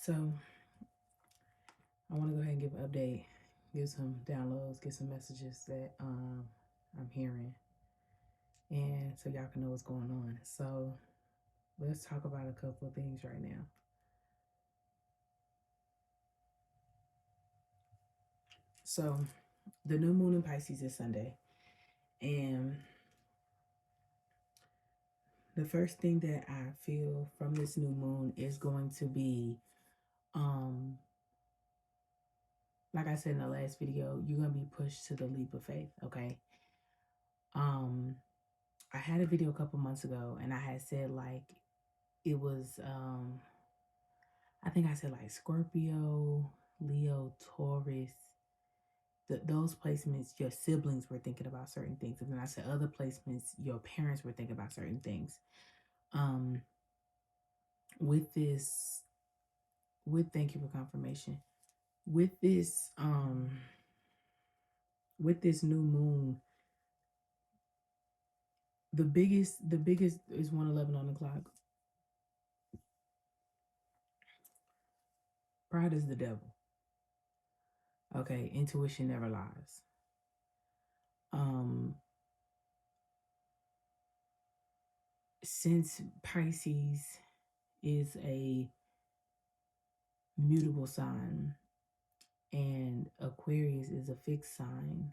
So I want to go ahead and give an update, give some downloads, get some messages that I'm hearing, and so y'all can know what's going on. So let's talk about a couple of things right now. So the new moon in Pisces is Sunday, and the first thing that I feel from this new moon is going to be, like I said in the last video, you're gonna be pushed to the leap of faith. Okay. I had a video a couple months ago, and I had said like it was I think I said like Scorpio, Leo, Taurus. Those placements, your siblings were thinking about certain things, and then I said other placements, your parents were thinking about certain things. Um, with this, with thank you for confirmation. With this, with this new moon, the biggest is 111 on the clock. Pride is the devil. Okay, intuition never lies. Since Pisces is a mutable sign and Aquarius is a fixed sign,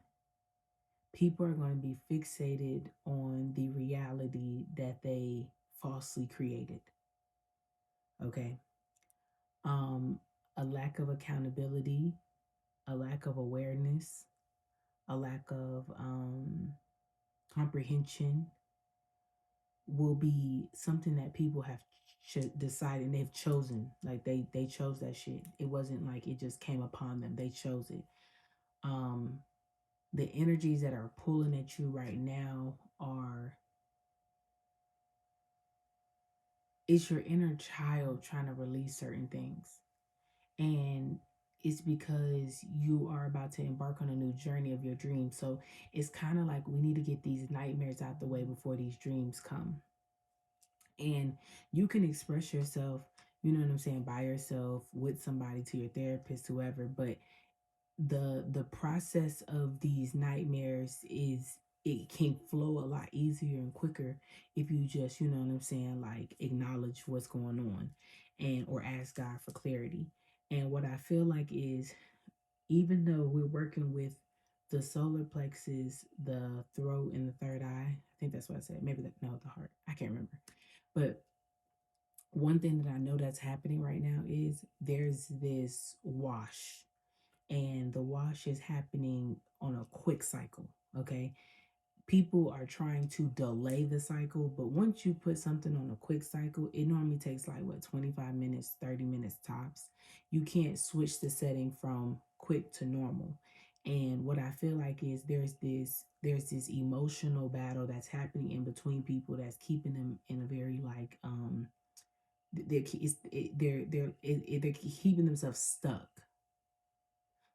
people are going to be fixated on the reality that they falsely created. Okay. A lack of accountability, a lack of awareness, a lack of comprehension will be something that people have decided, and they've chosen. Like they chose that shit. It wasn't like it just came upon them. They chose it. The energies that are pulling at you right now are, it's your inner child trying to release certain things. And it's because you are about to embark on a new journey of your dreams. So it's kind of like we need to get these nightmares out the way before these dreams come. And you can express yourself, you know what I'm saying, by yourself, with somebody, to your therapist, whoever, but the process of these nightmares is, it can flow a lot easier and quicker if you just, you know what I'm saying, like acknowledge what's going on, and or ask God for clarity. And what I feel like is, even though we're working with the solar plexus, the throat, and the third eye, I think that's what I said, maybe that, no, the heart, I can't remember. But one thing that I know that's happening right now is there's this wash, and the wash is happening on a quick cycle. Okay. People are trying to delay the cycle, but once you put something on a quick cycle, it normally takes like what, 25 minutes, 30 minutes tops. You can't switch the setting from quick to normal. And what I feel like is there's this emotional battle that's happening in between people that's keeping them in a very like they're keeping themselves stuck.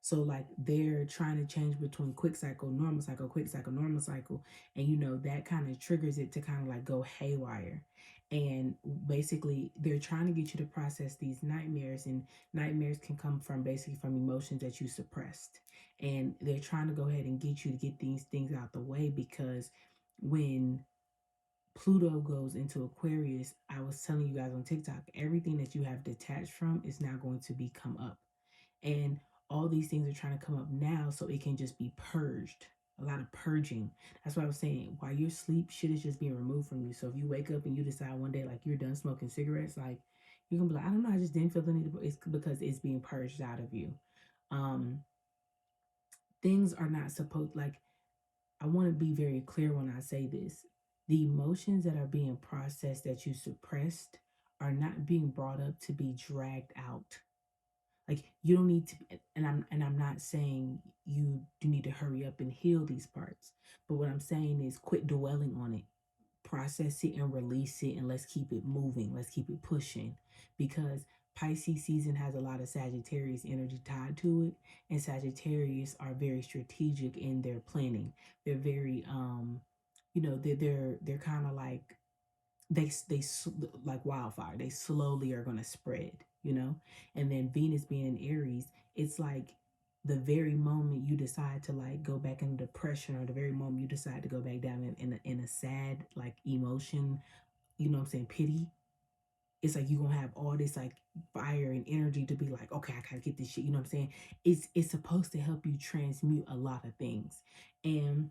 So like they're trying to change between quick cycle, normal cycle, quick cycle, normal cycle. And you know, that kind of triggers it to kind of like go haywire. And basically they're trying to get you to process these nightmares, and nightmares can come from basically from emotions that you suppressed. And they're trying to go ahead and get you to get these things out the way, because when Pluto goes into Aquarius, I was telling you guys on TikTok, everything that you have detached from is now going to be come up. And all these things are trying to come up now so it can just be purged. A lot of purging. That's what I was saying. While you're asleep, shit is just being removed from you. So if you wake up and you decide one day like you're done smoking cigarettes, like you're gonna be like, I don't know, I just didn't feel the need to. It's because it's being purged out of you. Things are not supposed, like, I want to be very clear when I say this. The emotions that are being processed that you suppressed are not being brought up to be dragged out. Like, you don't need to, and I'm not saying you do need to hurry up and heal these parts, but what I'm saying is quit dwelling on it. Process it and release it, and let's keep it moving. Let's keep it pushing, because Pisces season has a lot of Sagittarius energy tied to it, and Sagittarius are very strategic in their planning. They're very you know, they're kind of like they like wildfire. They slowly are going to spread. you know? And then Venus being in Aries, it's like the very moment you decide to like go back into depression, or the very moment you decide to go back down in a sad like emotion, you know what I'm saying, pity, it's like you're gonna have all this like fire and energy to be like, okay, I gotta get this shit, you know what I'm saying? It's supposed to help you transmute a lot of things. And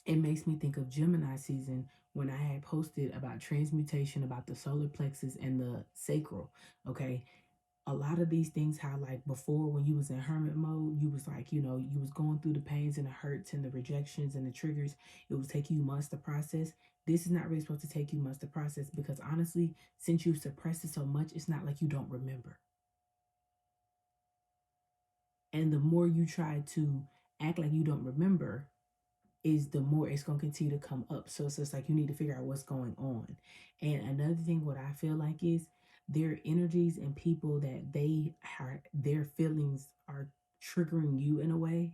it makes me think of Gemini season when I had posted about transmutation, about the solar plexus and the sacral. Okay, a lot of these things, how like before when you was in hermit mode, you was like, you know, you was going through the pains and the hurts and the rejections and the triggers. It was taking you months to process. This is not really supposed to take you months to process, because honestly, since you suppress it so much, it's not like you don't remember. And the more you try to act like you don't remember, is the more it's going to continue to come up. So it's just like you need to figure out what's going on. And another thing, what I feel like is their energies and people that they are, their feelings are triggering you in a way.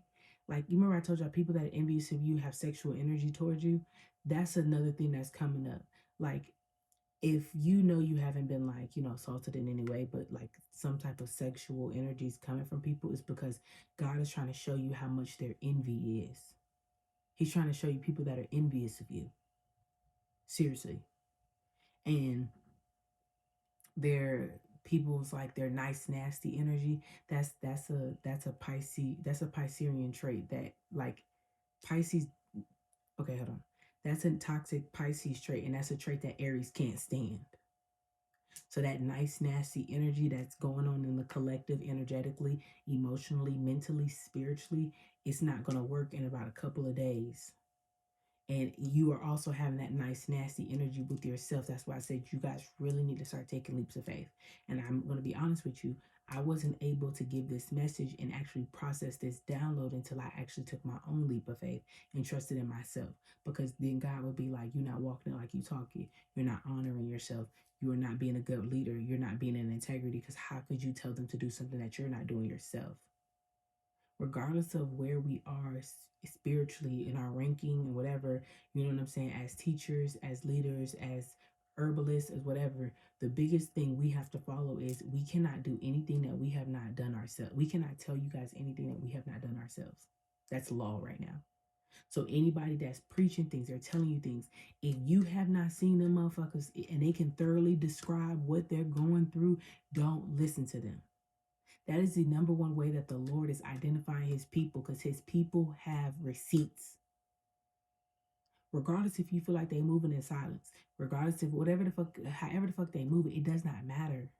Like, you remember I told y'all people that are envious of you have sexual energy towards you? That's another thing that's coming up. Like, if you know you haven't been like, you know, assaulted in any way, but like some type of sexual energies coming from people, is because God is trying to show you how much their envy is. He's trying to show you people that are envious of you. Seriously. And they're people's like their nice nasty energy. That's a Piscean trait that like Pisces, okay, hold on. That's a toxic Pisces trait, and that's a trait that Aries can't stand. So that nice nasty energy that's going on in the collective, energetically, emotionally, mentally, spiritually, it's not going to work in about a couple of days. And you are also having that nice nasty energy with yourself. That's why I said you guys really need to start taking leaps of faith. And I'm going to be honest with you, I wasn't able to give this message and actually process this download until I actually took my own leap of faith and trusted in myself. Because then God would be like, you're not walking it like you talk it, you're not honoring yourself, you are not being a good leader, you're not being in integrity. Because how could you tell them to do something that you're not doing yourself? Regardless of where we are spiritually in our ranking and whatever, you know what I'm saying, as teachers, as leaders, as herbalists, as whatever, the biggest thing we have to follow is we cannot do anything that we have not done ourselves. We cannot tell you guys anything that we have not done ourselves. That's law right now. So anybody that's preaching things or telling you things, if you have not seen them motherfuckers and they can thoroughly describe what they're going through, don't listen to them. That is the number one way that the Lord is identifying his people, because his people have receipts. Regardless if you feel like they moving in silence, regardless of whatever the fuck, however the fuck they move, it does not matter.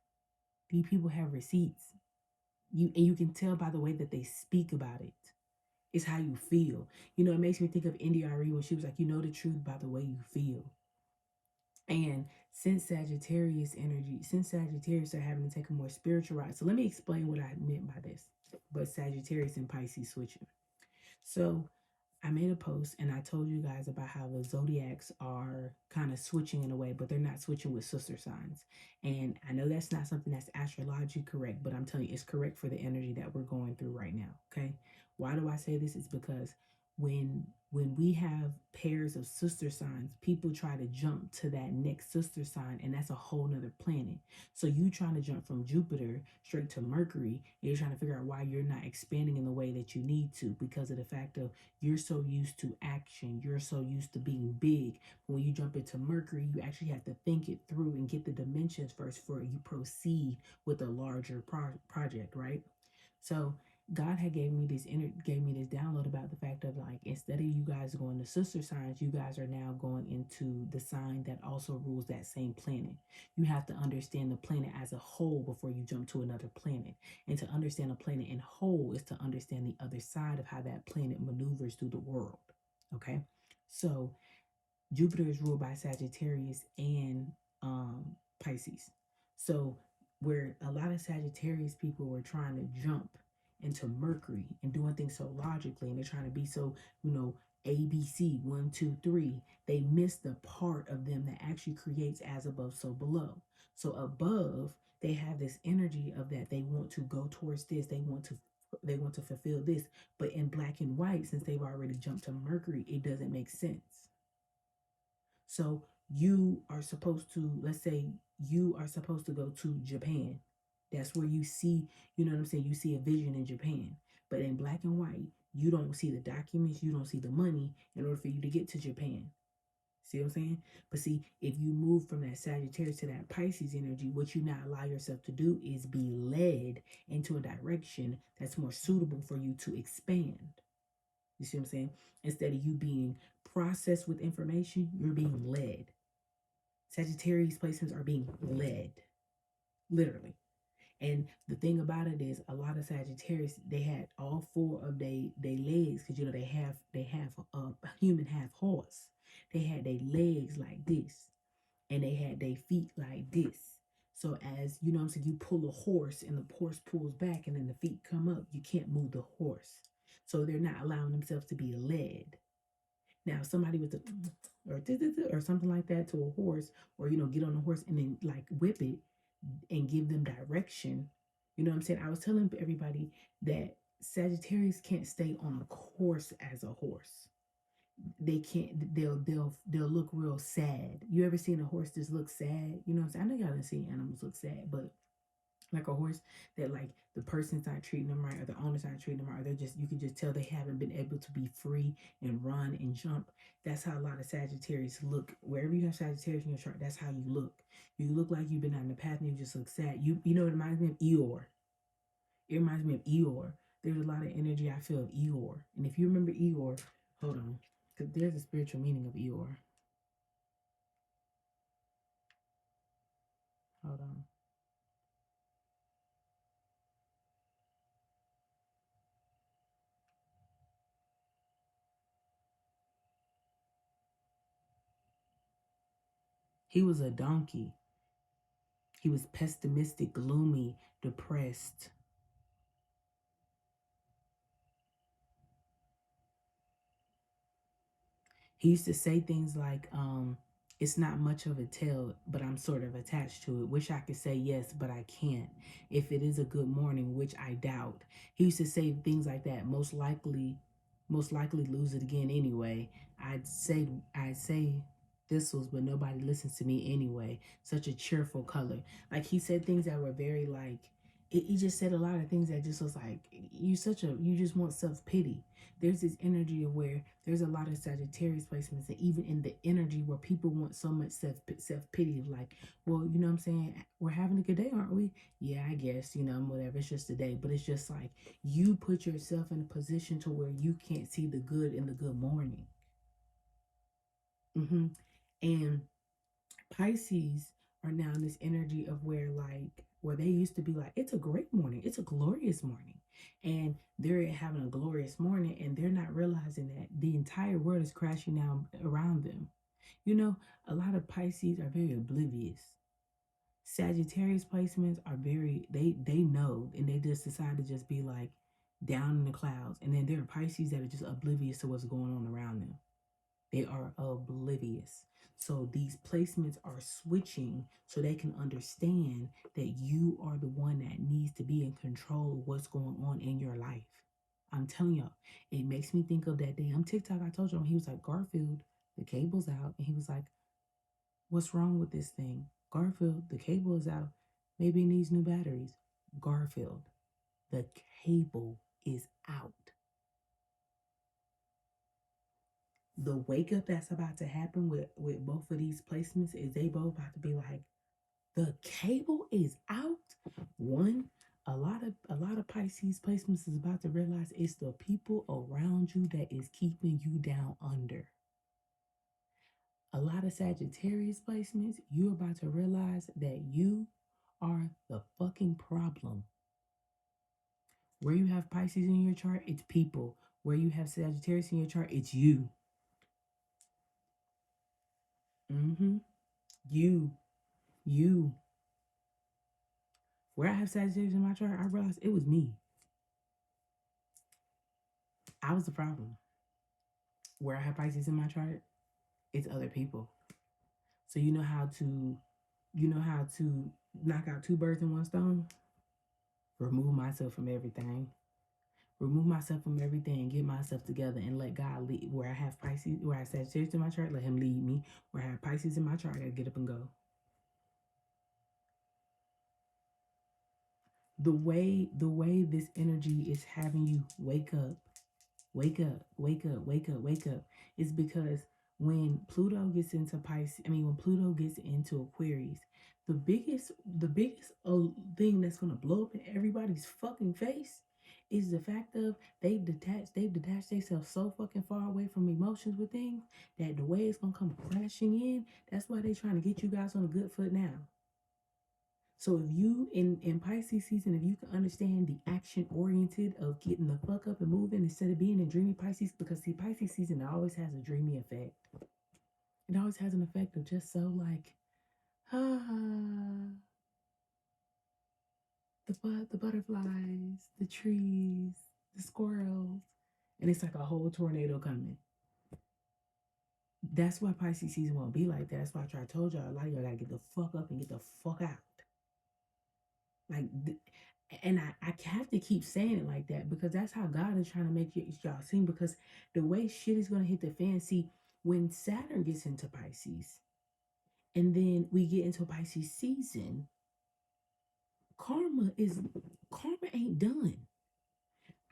These people have receipts. You can tell by the way that they speak about it. It's how you feel. You know, it makes me think of NDRE when she was like, you know the truth by the way you feel. And since Sagittarius are having to take a more spiritual route. So let me explain what I meant by this. But Sagittarius and Pisces switching. So I made a post and I told you guys about how the zodiacs are kind of switching in a way, but they're not switching with sister signs. And I know that's not something that's astrologically correct, but I'm telling you, it's correct for the energy that we're going through right now. Okay. Why do I say this? It's because when we have pairs of sister signs, people try to jump to that next sister sign, and that's a whole nother planet. So you trying to jump from Jupiter straight to Mercury, you're trying to figure out why you're not expanding in the way that you need to, because of the fact of you're so used to action, you're so used to being big. But when you jump into Mercury, you actually have to think it through and get the dimensions first before you proceed with a larger project, right? So God had gave me this download about the fact of like, instead of you guys going to sister signs, you guys are now going into the sign that also rules that same planet. You have to understand the planet as a whole before you jump to another planet. And to understand a planet in whole is to understand the other side of how that planet maneuvers through the world. Okay. So Jupiter is ruled by Sagittarius and Pisces. So where a lot of Sagittarius people were trying to jump into Mercury and doing things so logically, and they're trying to be so, you know, ABC 1, 2, 3. They miss the part of them that actually creates as above, so below. So above, they have this energy of that they want to go towards this. They want to fulfill this, but in black and white, since they've already jumped to Mercury, it doesn't make sense. So you are supposed to, let's say you are supposed to go to Japan. That's where you see, you know what I'm saying? You see a vision in Japan. But in black and white, you don't see the documents, you don't see the money in order for you to get to Japan. See what I'm saying? But see, if you move from that Sagittarius to that Pisces energy, what you now allow yourself to do is be led into a direction that's more suitable for you to expand. You see what I'm saying? Instead of you being processed with information, you're being led. Sagittarius placements are being led, literally. And the thing about it is, a lot of Sagittarius, they had all four of they legs, because you know they have a human half horse. They had their legs like this, and they had their feet like this. So as you know, what I'm saying, you pull a horse, and the horse pulls back, and then the feet come up. You can't move the horse, so they're not allowing themselves to be led. Now, somebody with a or something like that to a horse, or you know, get on a horse and then like whip it and give them direction. You know what I'm saying? I was telling everybody that Sagittarius can't stay on a course as a horse. They can't. They'll look real sad. You ever seen a horse just look sad? You know what I'm saying? I know y'all didn't see animals look sad, but like a horse that like the person's not treating them right or the owner's not treating them right, or they're just, you can just tell they haven't been able to be free and run and jump. That's how a lot of Sagittarius look. Wherever you have Sagittarius in your chart, that's how you look. You look like you've been on the path and you just look sad. You know, it reminds me of Eeyore. It reminds me of Eeyore. There's a lot of energy I feel of Eeyore. And if you remember Eeyore, hold on, because there's a spiritual meaning of Eeyore. Hold on. He was a donkey. He was pessimistic, gloomy, depressed. He used to say things like, it's not much of a tale, but I'm sort of attached to it. Wish I could say yes, but I can't. If it is a good morning, which I doubt. He used to say things like that. Most likely lose it again anyway. I'd say thistles, but nobody listens to me anyway. Such a cheerful color. Like he said things that were very like, he just said a lot of things that just was like, you just want self-pity. There's this energy of where there's a lot of Sagittarius placements, and even in the energy where people want so much self-pity, like, well, you know what I'm saying, we're having a good day, aren't we? Yeah, I guess, you know, whatever, it's just a day. But it's just like you put yourself in a position to where you can't see the good in the good morning. And Pisces are now in this energy of where like where they used to be like, it's a great morning, it's a glorious morning, and they're having a glorious morning, and they're not realizing that the entire world is crashing down around them. You know, a lot of Pisces are very oblivious. Sagittarius placements are very, they know, and they just decide to just be like down in the clouds, and then there are Pisces that are just oblivious to what's going on around them. They are oblivious. So these placements are switching so they can understand that you are the one that needs to be in control of what's going on in your life. I'm telling y'all, it makes me think of that damn TikTok I told you. He was like, Garfield, the cable's out. And he was like, what's wrong with this thing? Garfield, the cable is out. Maybe it needs new batteries. Garfield, the cable is out. The wake up that's about to happen with both of these placements is they both about to be like, the cable is out. One, a lot of Pisces placements is about to realize it's the people around you that is keeping you down under. A lot of Sagittarius placements, you're about to realize that you are the fucking problem. Where you have Pisces in your chart, it's people. Where you have Sagittarius in your chart, it's you. Mm-hmm. You. You. Where I have Sagittarius in my chart, I realized it was me. I was the problem. Where I have Pisces in my chart, it's other people. So you know how to knock out two birds in one stone? Remove myself from everything. Remove myself from everything, get myself together, and let God lead. Where I have Pisces, where I have Sagittarius in my chart, let him lead me. Where I have Pisces in my chart, I gotta get up and go. The way this energy is having you wake up, wake up, wake up, wake up, wake up, is because when Pluto gets into Pisces, I mean when Pluto gets into Aquarius, the biggest thing that's gonna blow up in everybody's fucking face is the fact of they've detached themselves so fucking far away from emotions with things that the way it's gonna come crashing in, that's why they're trying to get you guys on a good foot now. So if you in Pisces season, if you can understand the action oriented of getting the fuck up and moving instead of being in dreamy Pisces, because see Pisces season always has a dreamy effect. It always has an effect of just so like, ah, the butterflies, the trees, the squirrels, and it's like a whole tornado coming. That's why Pisces season won't be like that. That's why I told y'all a lot of y'all gotta get the fuck up and get the fuck out. Like, and I have to keep saying it like that because that's how God is trying to make y'all seem. Because the way shit is gonna hit the fan, see, when Saturn gets into Pisces, and then we get into Pisces season, karma is karma ain't done.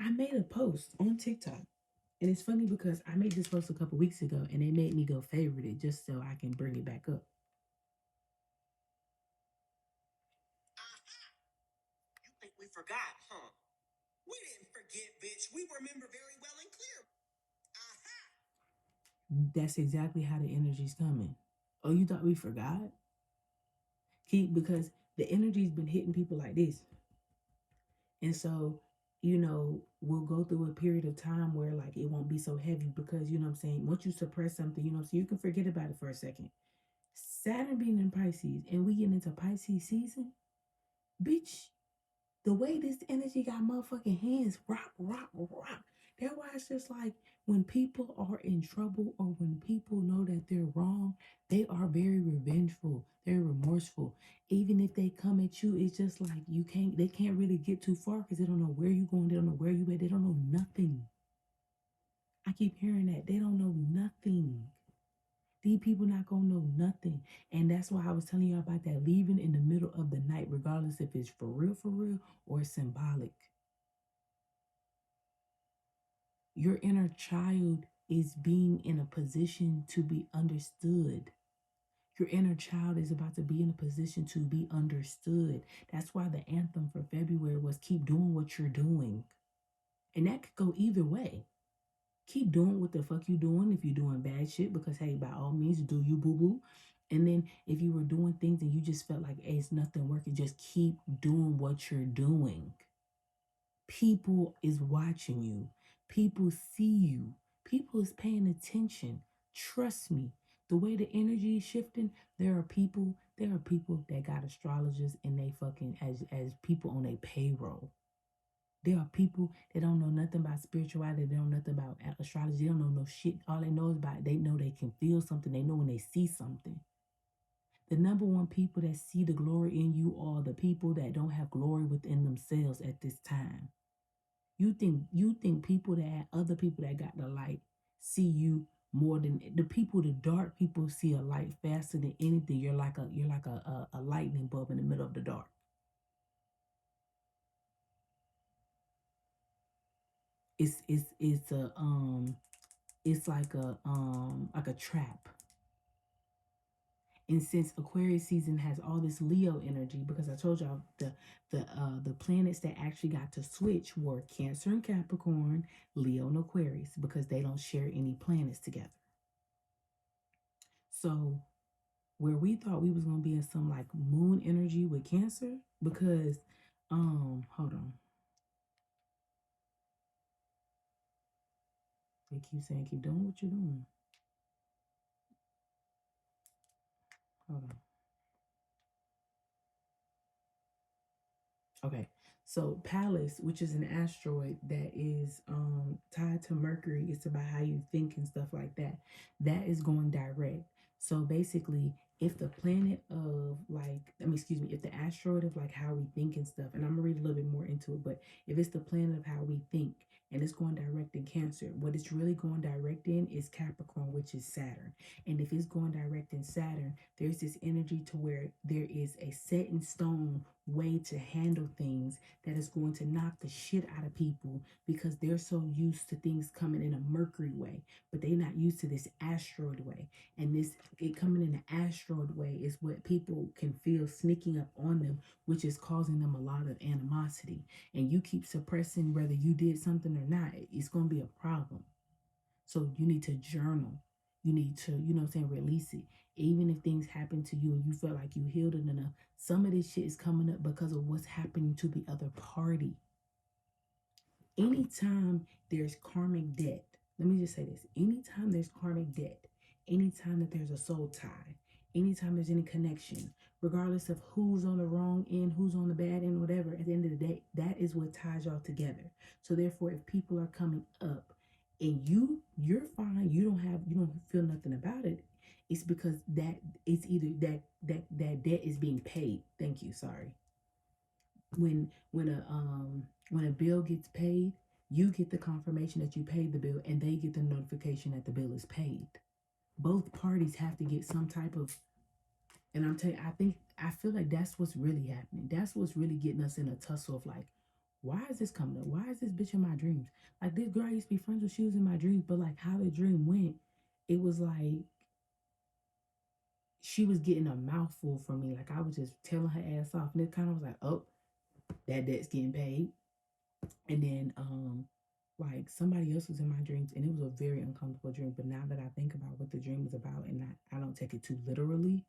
I made a post on TikTok, and it's funny because I made this post a couple weeks ago, and they made me go favorite it just so I can bring it back up. You think we forgot, huh? We didn't forget, bitch. We remember very well and clear. That's exactly how the energy's coming. Oh, you thought we forgot? Because the energy's been hitting people like this. And so, we'll go through a period of time where like it won't be so heavy because you know what I'm saying, once you suppress something, so you can forget about it for a second. Saturn being in Pisces and we getting into Pisces season, bitch, the way this energy got motherfucking hands rock, rock, rock. That's why it's just like when people are in trouble or when people know that they're wrong, they are very revengeful. They're remorseful. Even if they come at you, it's just like they can't really get too far because they don't know where you're going. They don't know where you at. They don't know nothing. I keep hearing that. They don't know nothing. These people not gonna know nothing. And that's why I was telling you about that leaving in the middle of the night, regardless if it's for real, or symbolic. Your inner child is being in a position to be understood. Your inner child is about to be in a position to be understood. That's why the anthem for February was keep doing what you're doing. And that could go either way. Keep doing what the fuck you doing if you're doing bad shit, because hey, by all means, do you boo boo. And then if you were doing things and you just felt like hey, it's nothing working, just keep doing what you're doing. People is watching you. People see you. People is paying attention. Trust me. The way the energy is shifting, there are people that got astrologers and they fucking as people on their payroll. There are people that don't know nothing about spirituality. They don't know nothing about astrology. They don't know no shit. All they know is about they know they can feel something. They know when they see something. The number one people that see the glory in you are the people that don't have glory within themselves at this time. You think people that have other people that got the light see you more than the people, the dark people see a light faster than anything. You're like a lightning bulb in the middle of the dark. It's like a trap. And since Aquarius season has all this Leo energy, because I told y'all the planets that actually got to switch were Cancer and Capricorn, Leo and Aquarius, because they don't share any planets together. So where we thought we was gonna be in some like moon energy with Cancer, because hold on. They keep saying keep doing what you're doing. Hold on. Okay, so Pallas, which is an asteroid that is tied to Mercury, it's about how you think and stuff like that. That is going direct. So basically, if the planet of like, I mean, excuse me, if the asteroid of like how we think and stuff, and I'm gonna read a little bit more into it, but if it's the planet of how we think and it's going direct in Cancer, what it's really going direct in is Capricorn, which is Saturn. And if it's going direct in Saturn, there's this energy to where there is a set in stone way to handle things that is going to knock the shit out of people because they're so used to things coming in a Mercury way, but they're not used to this asteroid way. And this it coming in an asteroid way is what people can feel sneaking up on them, which is causing them a lot of animosity. And you keep suppressing whether you did something or not, it's going to be a problem. So you need to journal. You need to, release it. Even if things happen to you and you feel like you healed it enough, some of this shit is coming up because of what's happening to the other party. Anytime there's karmic debt, let me just say this. Anytime there's karmic debt, anytime that there's a soul tie, anytime there's any connection, regardless of who's on the wrong end, who's on the bad end, whatever, at the end of the day, that is what ties y'all together. So therefore, if people are coming up and you're fine, you don't feel nothing about it, it's because that it's either that debt is being paid. Thank you, sorry. When a bill gets paid, you get the confirmation that you paid the bill and they get the notification that the bill is paid. Both parties have to get some type of, and I'm telling you, I feel like that's what's really happening. That's what's really getting us in a tussle of like, why is this coming up? Why is this bitch in my dreams? Like this girl I used to be friends with, she was in my dreams, but like how the dream went, it was like she was getting a mouthful from me. Like I was just telling her ass off. And it kind of was like, oh, that debt's getting paid. And then like somebody else was in my dreams and it was a very uncomfortable dream. But now that I think about what the dream was about and I don't take it too literally,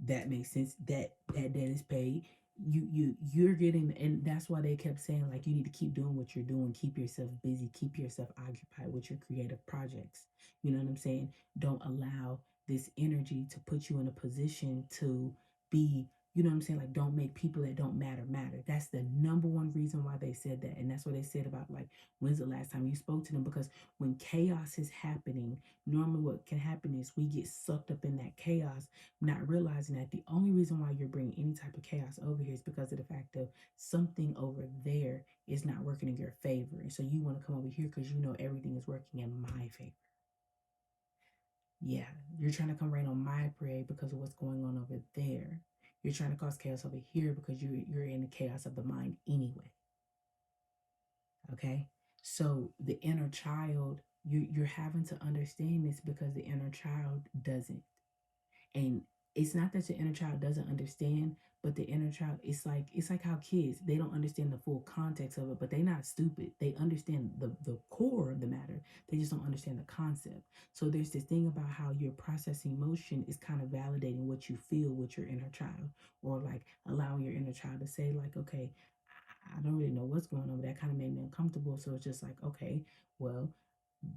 that makes sense. That debt is paid. You're getting, and that's why they kept saying like you need to keep doing what you're doing, keep yourself busy, keep yourself occupied with your creative projects. You know what I'm saying? Don't allow this energy to put you in a position to be, you know what I'm saying, like don't make people that don't matter. That's the number one reason why they said that. And that's what they said about like when's the last time you spoke to them, because when chaos is happening, normally what can happen is we get sucked up in that chaos, not realizing that the only reason why you're bringing any type of chaos over here is because of the fact of something over there is not working in your favor. And so you want to come over here because you know everything is working in my favor. Yeah, you're trying to come rain on my parade because of what's going on over there. You're trying to cause chaos over here because you're in the chaos of the mind anyway. Okay? So the inner child, you're having to understand this because the inner child doesn't. And it's not that the inner child doesn't understand, but the inner child, it's like how kids, they don't understand the full context of it, but they're not stupid. They understand the core of the matter. They just don't understand the concept. So there's this thing about how your processing emotion is kind of validating what you feel with your inner child, or like allowing your inner child to say like, okay, I don't really know what's going on, but that kind of made me uncomfortable. So it's just like, okay, well,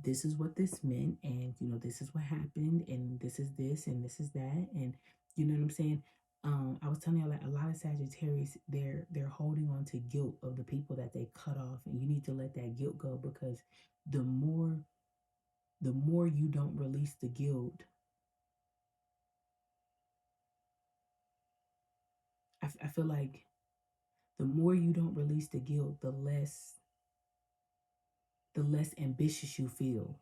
this is what this meant, and this is what happened, and this and this is that, and you know what I'm saying. I was telling you like a lot of Sagittarius, they're holding on to guilt of the people that they cut off, and you need to let that guilt go, because the more you don't release the guilt, I feel like the more you don't release the guilt, the less ambitious you feel,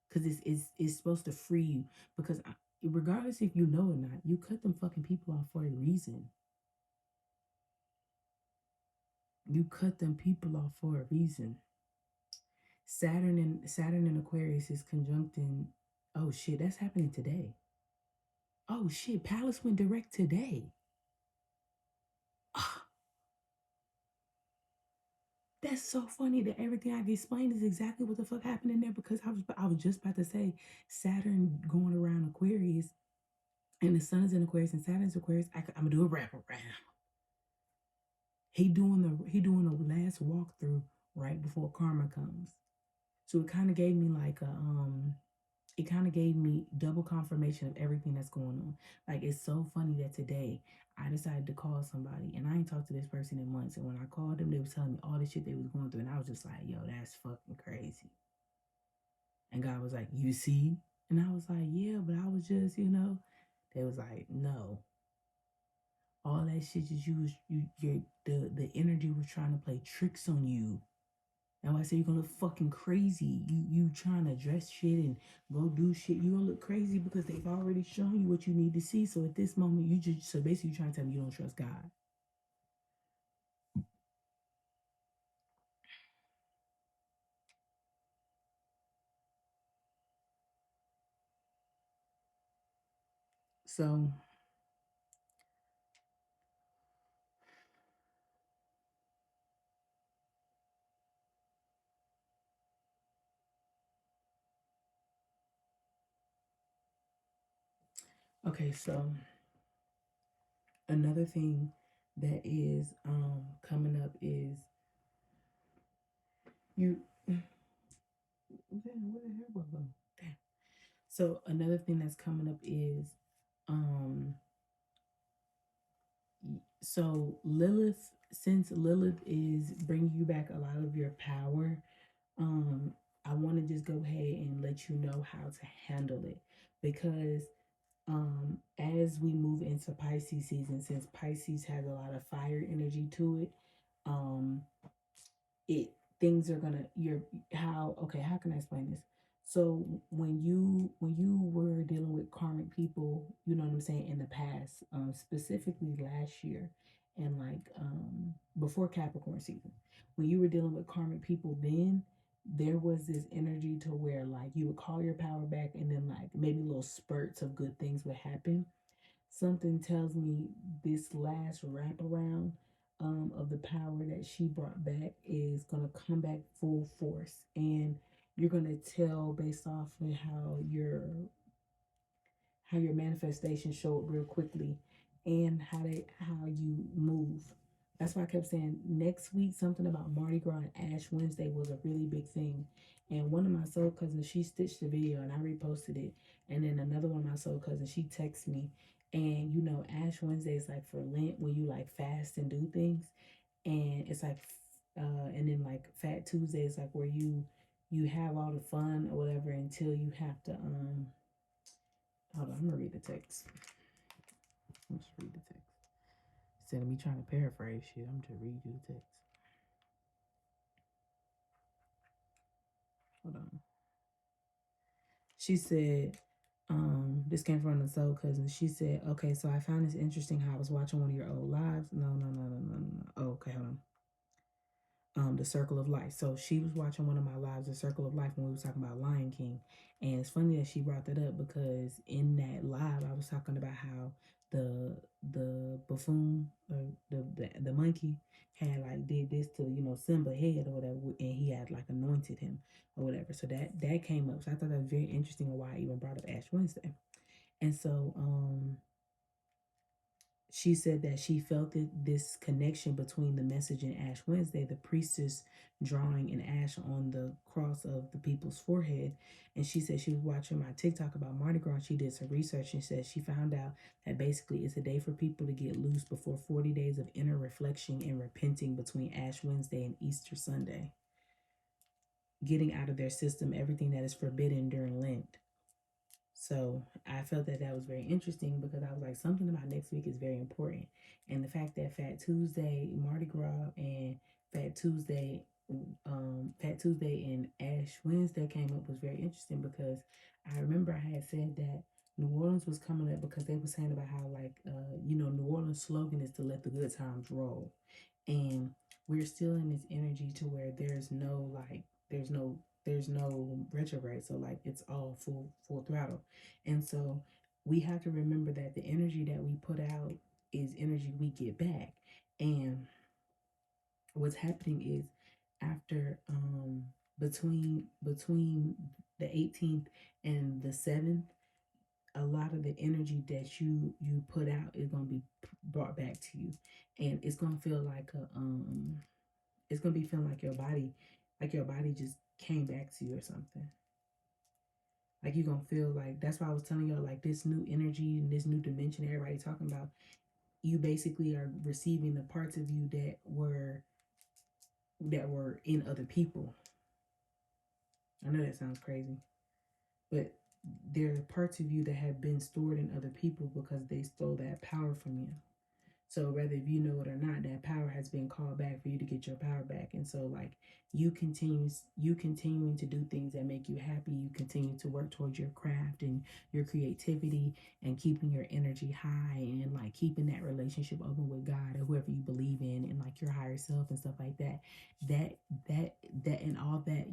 because it's supposed to free you. Because regardless if you know or not, you cut them fucking people off for a reason. You cut them people off for a reason. Saturn and Aquarius is conjuncting. Oh shit, that's happening today. Oh shit, Palace went direct today. Ah, that's so funny that everything I explained is exactly what the fuck happened in there, because I was just about to say Saturn going around Aquarius and the sun is in Aquarius and Saturn's Aquarius. I'm gonna do a wrap around. He doing the last walkthrough right before karma comes. So it kind of gave me double confirmation of everything that's going on. Like it's so funny that today I decided to call somebody and I ain't talked to this person in months. And when I called them, they was telling me all the shit they was going through, and I was just like, yo, that's fucking crazy. And God was like, you see? And I was like, yeah, but I was just. They was like, no, all that shit is the energy was trying to play tricks on you. And I say you're gonna look fucking crazy. You trying to dress shit and go do shit. You gonna look crazy because they've already shown you what you need to see. So at this moment, so basically you're trying to tell me you don't trust God. So okay, so another thing that is coming up is you damn, where the hair go? Damn. So another thing that's coming up is um so Lilith, since Lilith is bringing you back a lot of your power, um I want to just go ahead and let you know how to handle it, because as we move into Pisces season, since Pisces has a lot of fire energy to it, um it things are gonna you're how okay how can I explain this? So when you were dealing with karmic people, you know what I'm saying, in the past, specifically last year, and like before Capricorn season, when you were dealing with karmic people, then there was this energy to where like you would call your power back, and then like maybe little spurts of good things would happen. Something tells me this last wraparound of the power that she brought back is going to come back full force. And you're going to tell based off of how your manifestation showed real quickly, and how you move. That's why I kept saying next week something about Mardi Gras and Ash Wednesday was a really big thing. And one of my soul cousins, she stitched the video and I reposted it. And then another one of my soul cousins, she texted me. And Ash Wednesday is like for Lent, when you like fast and do things. And it's like and then like Fat Tuesday is like where you have all the fun or whatever until you have to hold on, I'm gonna read the text. Let's read the text. Instead of me trying to paraphrase shit, I'm just read you the text. Hold on. She said, this came from the soul cousin. She said, okay, so I found this interesting how I was watching one of your old lives. No, no, no, no, no, no. Oh, okay, hold on. The Circle of Life. So she was watching one of my lives, The Circle of Life, when we was talking about Lion King. And it's funny that she brought that up, because in that live I was talking about how the buffoon, the monkey, had like did this to Simba head or whatever, and he had like anointed him or whatever. So that came up. So I thought that was very interesting, why I even brought up Ash Wednesday. And so she said that she felt this connection between the message in Ash Wednesday, the priestess drawing an ash on the cross of the people's forehead. And she said she was watching my TikTok about Mardi Gras. She did some research and said she found out that basically it's a day for people to get loose before 40 days of inner reflection and repenting between Ash Wednesday and Easter Sunday, getting out of their system everything that is forbidden during Lent. So I felt that was very interesting, because I was like, something about next week is very important. And the fact that Fat Tuesday, Mardi Gras, and Fat Tuesday, Fat Tuesday and Ash Wednesday came up was very interesting, because I remember I had said that New Orleans was coming up, because they were saying about how like New Orleans slogan is to let the good times roll. And we're still in this energy to where there's no retrograde, so like it's all full throttle. And so we have to remember that the energy that we put out is energy we get back. And what's happening is, after between the 18th and the 7th, a lot of the energy that you put out is going to be brought back to you, and it's going to feel like it's going to be feeling like your body just came back to you or something. Like you're going to feel like, that's why I was telling y'all, like this new energy and this new dimension everybody talking about, you basically are receiving the parts of you that were in other people. I know that sounds crazy, but there are parts of you that have been stored in other people because they stole that power from you. So whether if you know it or not, that power has been called back for you to get your power back. And so like you continuing to do things that make you happy, you continue to work towards your craft and your creativity, and keeping your energy high, and like keeping that relationship open with God or whoever you believe in, and like your higher self and stuff like that. That and all that,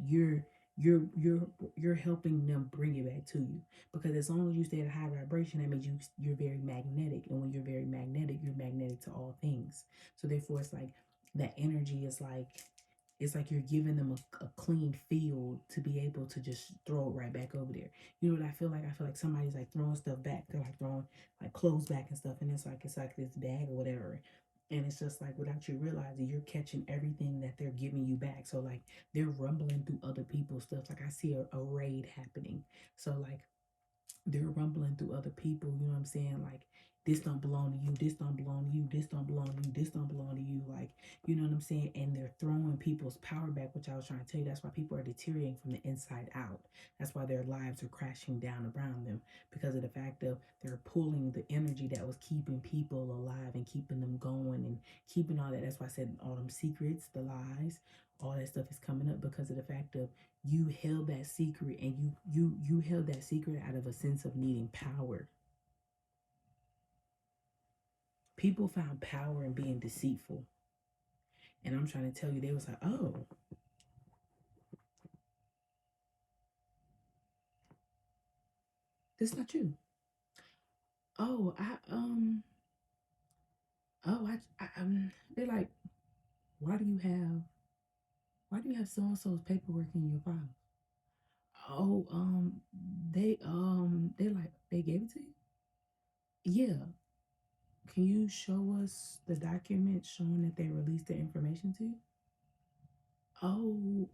you're helping them bring it back to you, because as long as you stay at a high vibration, that means you're very magnetic, and when you're very magnetic, you're magnetic to all things. So therefore, it's like that energy is like, it's like you're giving them a clean field to be able to just throw it right back over there. You know what I feel like? I feel like somebody's like throwing stuff back. They're like throwing like clothes back and stuff, and it's like this bag or whatever. And it's just like, without you realizing, you're catching everything that they're giving you back. So like they're rumbling through other people's stuff. Like I see a raid happening. So like they're rumbling through other people, you know what I'm saying? Like, this don't belong to you, this don't belong to you, this don't belong to you, this don't belong to you. Like, you know what I'm saying? And they're throwing people's power back, which I was trying to tell you. That's why people are deteriorating from the inside out. That's why their lives are crashing down around them, because of the fact of they're pulling the energy that was keeping people alive and keeping them going and keeping all that. That's why I said all them secrets, the lies, all that stuff is coming up, because of the fact of you held that secret, and you held that secret out of a sense of needing power. People found power in being deceitful, and I'm trying to tell you, they was like, oh, that's not you. Oh, they're like, why do you have why do you have so and so's paperwork in your file? Oh, they're like, they gave it to you. Yeah, can you show us the document showing that they released the information to you? Oh,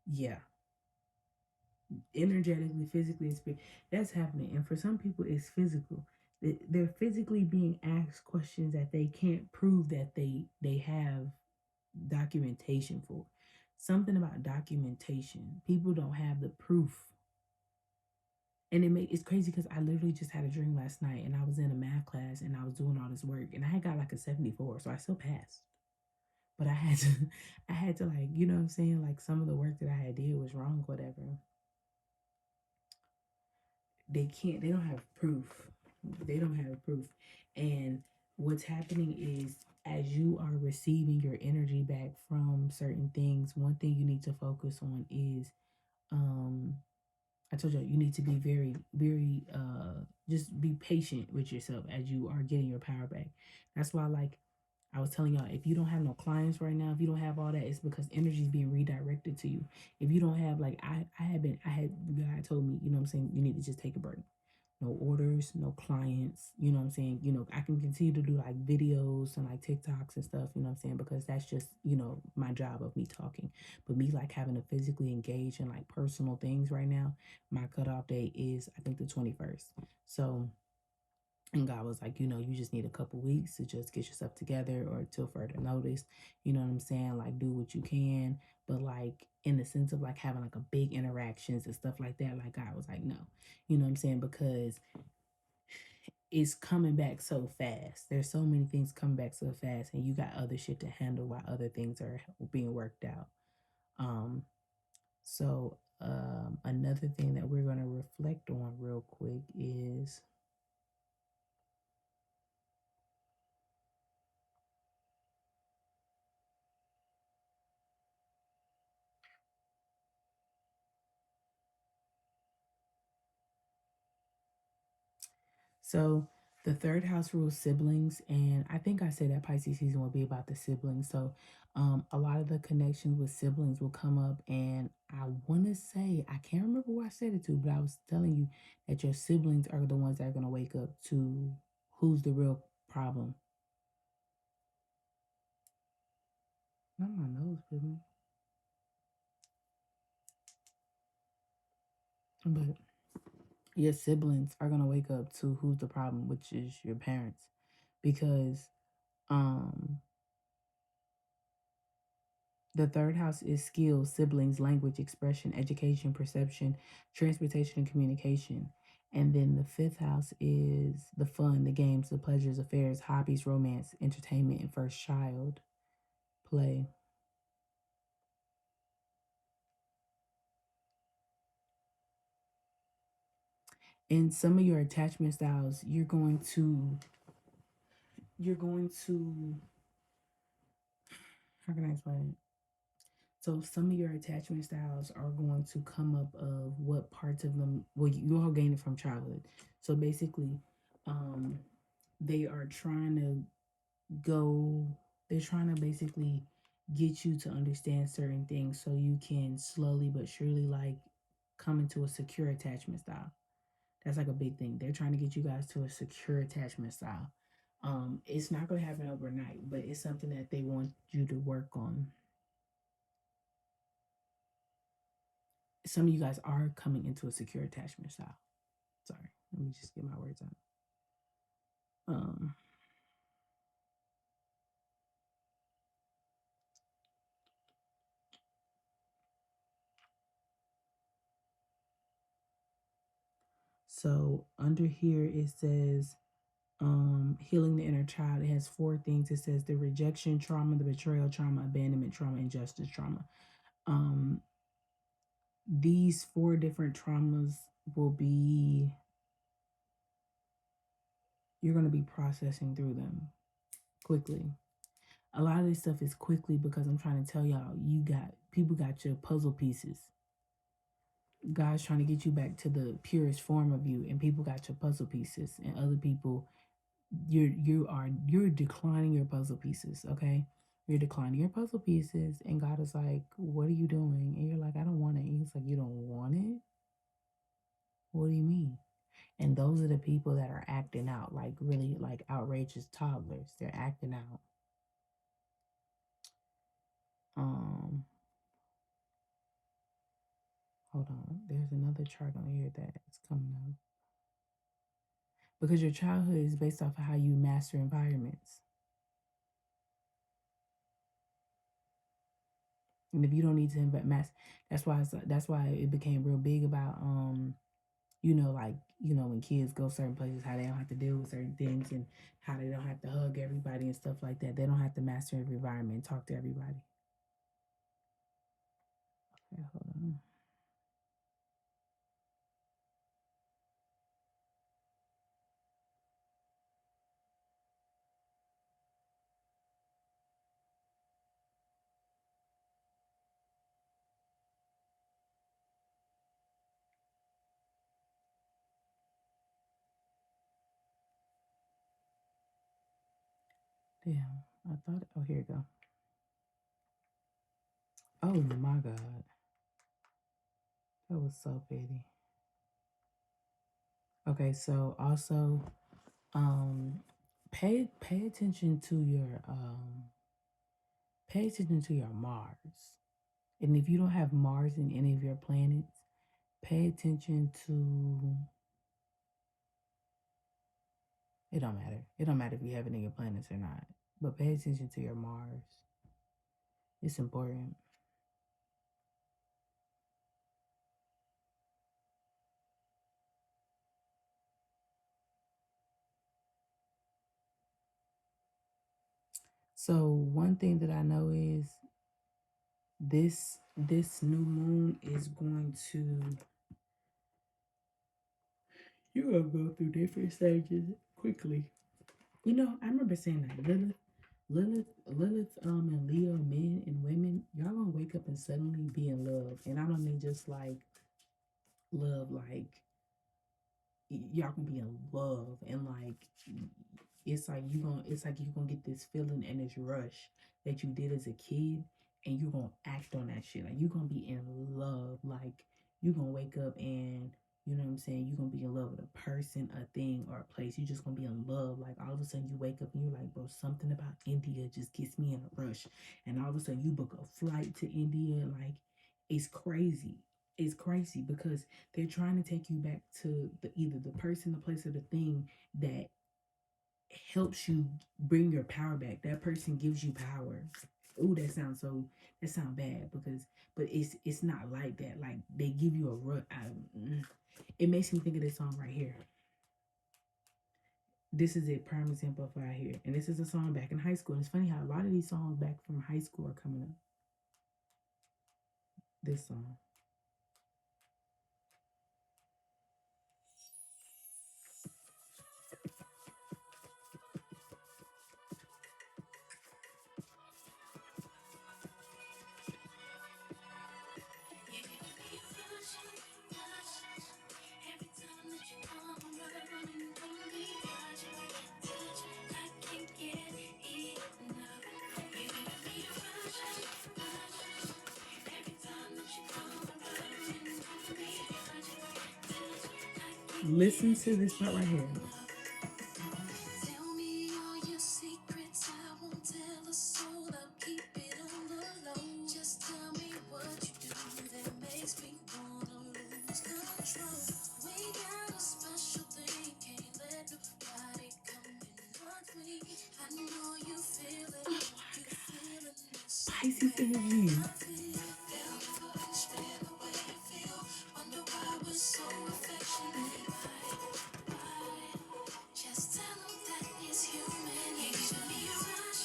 yeah, energetically, physically, that's happening. And for some people, it's physical. They're physically being asked questions that they can't prove that they have documentation for. Something about documentation. People don't have the proof. And it's crazy, because I literally just had a dream last night, and I was in a math class, and I was doing all this work, and I had got like a 74, so I still passed. But I had to I had to, like, you know what I'm saying? Like, some of the work that I had did was wrong, whatever. They don't have proof. They don't have proof. And what's happening is, as you are receiving your energy back from certain things, one thing you need to focus on is, um I told you, you need to be very, very, just be patient with yourself as you are getting your power back. That's why, like I was telling y'all, if you don't have no clients right now, if you don't have all that, it's because energy is being redirected to you. If you don't have, like, I had, the guy told me, you know what I'm saying, you need to just take a break. No orders, no clients, you know what I'm saying? I can continue to do like videos and like TikToks and stuff, you know what I'm saying? Because that's just, my job of me talking. But me like having to physically engage in like personal things right now, my cutoff date is, I think, the 21st. So, and God was like, you just need a couple weeks to just get yourself together, or till further notice. You know what I'm saying? Like, do what you can. But like, in the sense of like having like a big interactions and stuff like that, like, God was like, no. You know what I'm saying? Because it's coming back so fast. There's so many things coming back so fast, and you got other shit to handle while other things are being worked out. Um, another thing that we're gonna reflect on real quick is, so the third house rules siblings, and I think I said that Pisces season will be about the siblings. So a lot of the connections with siblings will come up, and I want to say, I can't remember who I said it to, but I was telling you that your siblings are the ones that are going to wake up to who's the real problem. Not my nose, baby. But your siblings are going to wake up to who's the problem, which is your parents, because um the third house is skills, siblings, language, expression, education, perception, transportation, and communication. And then the fifth house is the fun, the games, the pleasures, affairs, hobbies, romance, entertainment, and first child play. In some of your attachment styles, you're going to how can I explain it? So some of your attachment styles are going to come up of what parts of them. Well, you all gain it from childhood. So basically, um, they are trying to go. They're trying to basically get you to understand certain things so you can slowly but surely like come into a secure attachment style. That's like a big thing. They're trying to get you guys to a secure attachment style. It's not going to happen overnight, but it's something that they want you to work on. Some of you guys are coming into a secure attachment style. Sorry, let me just get my words out. Um, so under here it says healing the inner child. It has four things. It says the rejection trauma, the betrayal trauma, abandonment trauma, injustice trauma. Um, these four different traumas will be, you're going to be processing through them quickly. A lot of this stuff is quickly because I'm trying to tell y'all, you got people got your puzzle pieces. God's trying to get you back to the purest form of you, and people got your puzzle pieces, and other people, you're declining your puzzle pieces. Okay, you're declining your puzzle pieces, and God is like, "What are you doing?" And you're like, "I don't want it." And He's like, "You don't want it? What do you mean?" And those are the people that are acting out like really like outrageous toddlers. They're acting out. Um, Hold on. There's another chart on here that's coming up. Because your childhood is based off of how you master environments. And if you don't need to invest mass, that's why it became real big about like when kids go certain places, how they don't have to deal with certain things and how they don't have to hug everybody and stuff like that. They don't have to master every environment and talk to everybody. Okay, hold on. Damn, I thought. Oh, here we go. Oh my God, that was so petty. Okay, so also, um, pay attention to your pay attention to your Mars. And if you don't have Mars in any of your planets, pay attention to, it don't matter. It don't matter if you have it in your planets or not. But pay attention to your Mars. It's important. So one thing that I know is this new moon is going to, you're gonna go through different stages quickly. I remember saying that Lilith, and Leo, men and women, y'all gonna wake up and suddenly be in love. And I don't mean just like love, like y'all gonna be in love, and like it's like you gonna get this feeling and this rush that you did as a kid, and you're gonna act on that shit. Like you're gonna be in love. Like you're gonna wake up and you know what I'm saying, you're gonna be in love with a person, a thing, or a place. You're just gonna be in love. Like all of a sudden you wake up and you're like, bro, something about India just gets me in a rush. And all of a sudden you book a flight to India. Like it's crazy. It's crazy because they're trying to take you back to either the person, the place, or the thing that helps you bring your power back. That person gives you power. Ooh, that sounds bad but it's not like that. Like they give you a rut. It makes me think of this song right here. This is a prime example of right here, and this is a song back in high school. And it's funny how a lot of these songs back from high school are coming up. This song. Listen to this part right here. Tell me all your secrets, I won't tell a soul, I'll keep it on the low. Just tell me what you do that makes me wanna lose control. We got a special thing, can't let nobody come and touch me. I know you feel it, Oh hope you my feel it the same God. Pisces way energy. I feel. They'll never understand the way you feel. Wonder why we're so affectionate. Why? Just tell them that it's human. You give me a rush,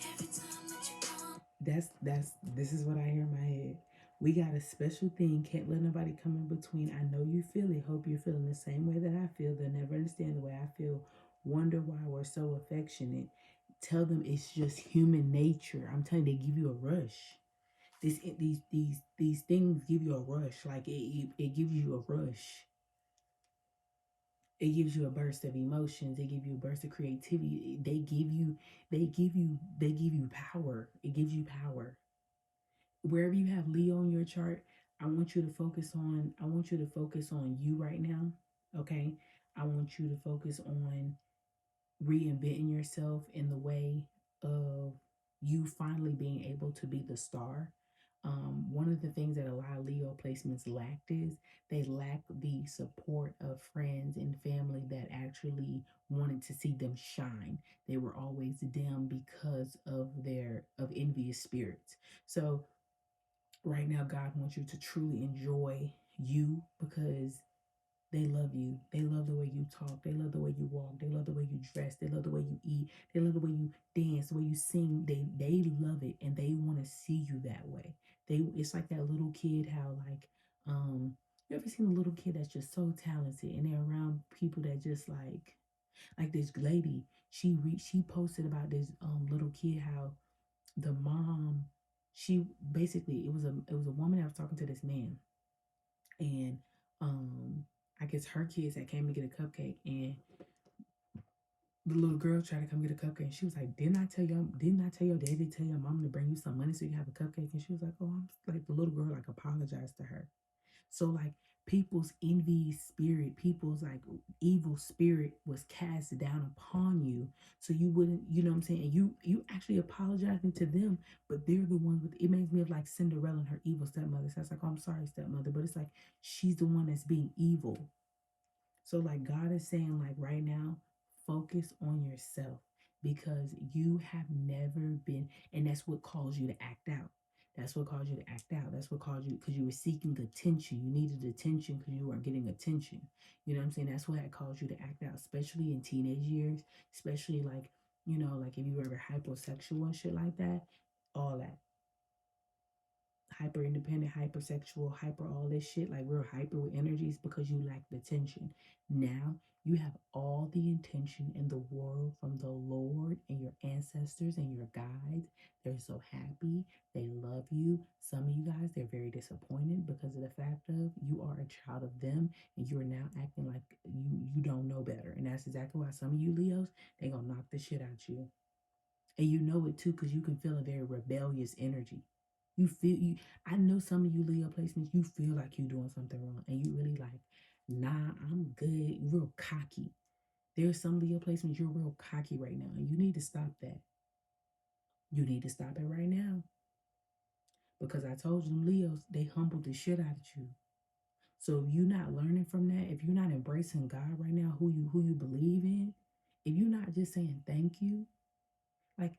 every time that you come. That's this is what I hear in my head. We got a special thing. Can't let nobody come in between. I know you feel it. Hope you're feeling the same way that I feel. They'll never understand the way I feel. Wonder why we're so affectionate. Tell them it's just human nature. I'm telling you, they give you a rush. These things give you a rush. Like it gives you a rush. It gives you a burst of emotions. They give you a burst of creativity. They give you power. It gives you power. Wherever you have Leo in your chart, I want you to focus on you right now. Okay? I want you to focus on reinventing yourself in the way of you finally being able to be the star. One of the things that a lot of Leo placements lacked is they lack the support of friends and family that actually wanted to see them shine. They were always dim because of their of envious spirits. So right now, God wants you to truly enjoy you because they love you. They love the way you talk. They love the way you walk. They love the way you dress. They love the way you eat. They love the way you dance, the way you sing. They love it and they want to see you that way. It's like that little kid how you ever seen a little kid that's just so talented and they're around people that just like this lady, she posted about this little kid how the mom, she basically it was a woman that was talking to this man, and I guess her kids that came to get a cupcake, and the little girl tried to come get a cupcake, and she was like, didn't I tell your daddy, tell your mom to bring you some money so you can have a cupcake?" And she was like, "Oh, I'm like," the little girl like apologized to her. So like people's envy spirit, people's like evil spirit was cast down upon you. So you wouldn't, you know what I'm saying? And you actually apologizing to them, but they're the ones with it makes me of like Cinderella and her evil stepmother. So it's like, "Oh, I'm sorry, stepmother," but it's like she's the one that's being evil. So, like, God is saying, like, right now, focus on yourself because you have never been, and that's what caused you to act out. That's what caused you to act out. That's what caused you, because you were seeking attention. You needed attention because you weren't getting attention. You know what I'm saying? That's what had caused you to act out, especially in teenage years, especially like, like if you were ever hyposexual and shit like that, all that hyper independent, hypersexual, hyper all this shit, like real hyper with energies because you lack the tension. Now you have all the intention in the world from the Lord and your ancestors and your guides. They're so happy. They love you. Some of you guys, they're very disappointed because of the fact of you are a child of them and you're now acting like you don't know better. And that's exactly why some of you Leos, they gonna knock the shit out you. And you know it too because you can feel a very rebellious energy. I know some of you Leo placements, you feel like you're doing something wrong and you really like, nah, I'm good. You're real cocky. There's some Leo placements, you're real cocky right now, and you need to stop that. You need to stop it right now. Because I told you, them Leos, they humbled the shit out of you. So if you're not learning from that, if you're not embracing God right now, who you believe in, if you're not just saying thank you, like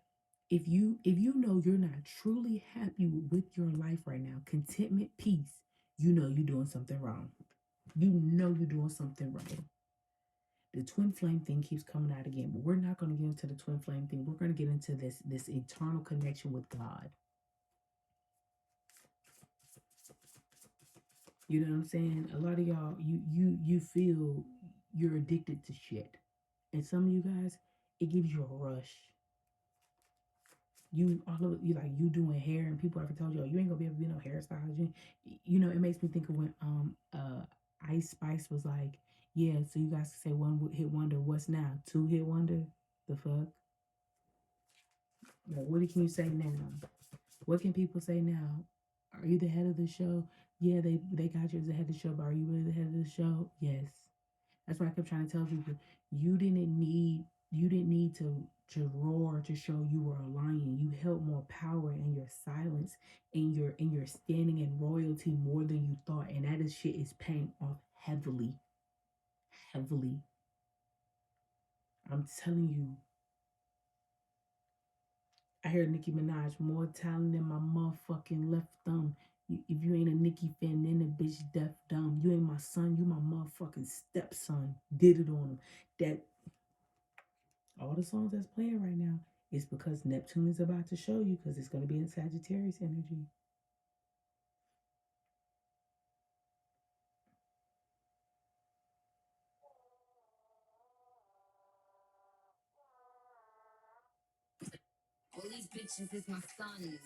if you know you're not truly happy with your life right now, contentment, peace, you know you're doing something wrong. You know you're doing something wrong. The twin flame thing keeps coming out again, but we're not going to get into the twin flame thing. We're going to get into this eternal connection with God. You know what I'm saying? A lot of y'all, you feel you're addicted to shit, and some of you guys, it gives you a rush. You all of you like you doing hair and people ever told you, "Oh, you ain't gonna be able to be no hairstylist." It makes me think of when Ice Spice was like, "Yeah, so you guys can say one hit wonder. What's now? Two hit wonder? The fuck? Like, what can you say now? What can people say now? Are you the head of the show? Yeah, they got you as the head of the show, but are you really the head of the show? Yes. That's why I kept trying to tell people you didn't need to roar to show you were a lion. You held more power in your silence, in your standing in royalty more than you thought, and that is shit is paying off heavily, heavily. I'm telling you. I heard Nicki Minaj more talent than my motherfucking left thumb. If you ain't a Nicki fan, then the bitch deaf dumb. You ain't my son, you my motherfucking stepson. Did it on him. That all the songs that's playing right now is because Neptune is about to show you because it's going to be in Sagittarius energy. All these bitches is my sons.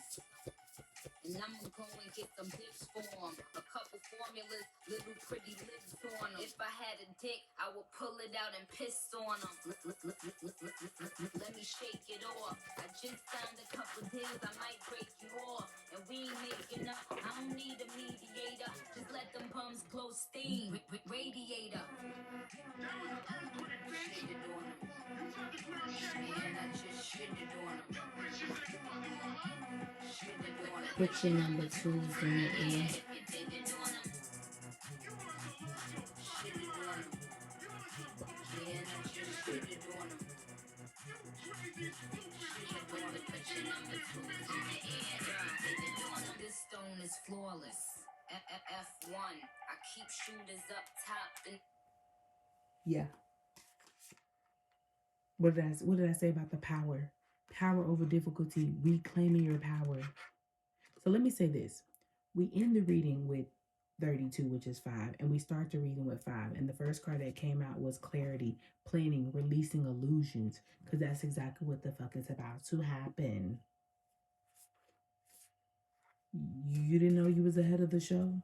And I'ma go and get some hips for 'em. A couple formulas, little pretty lips on 'em. If I had a dick, I would pull it out and piss on 'em. Let me shake it off. I just signed a couple deals, I might break you off. And we ain't making up, I don't need a mediator. Just let them bums blow steam. Radiator. Shitted on 'em. And I just shitted on 'em. Shitted on 'em. Put your number twos in the air. This stone is flawless. F1. I keep shooters up top. And Yeah. What did I say about the power? Power over difficulty, reclaiming your power. So let me say this. We end the reading with 32, which is 5, and we start the reading with 5. And the first card that came out was clarity, planning, releasing illusions, because that's exactly what the fuck is about to happen. You didn't know you was ahead of the show?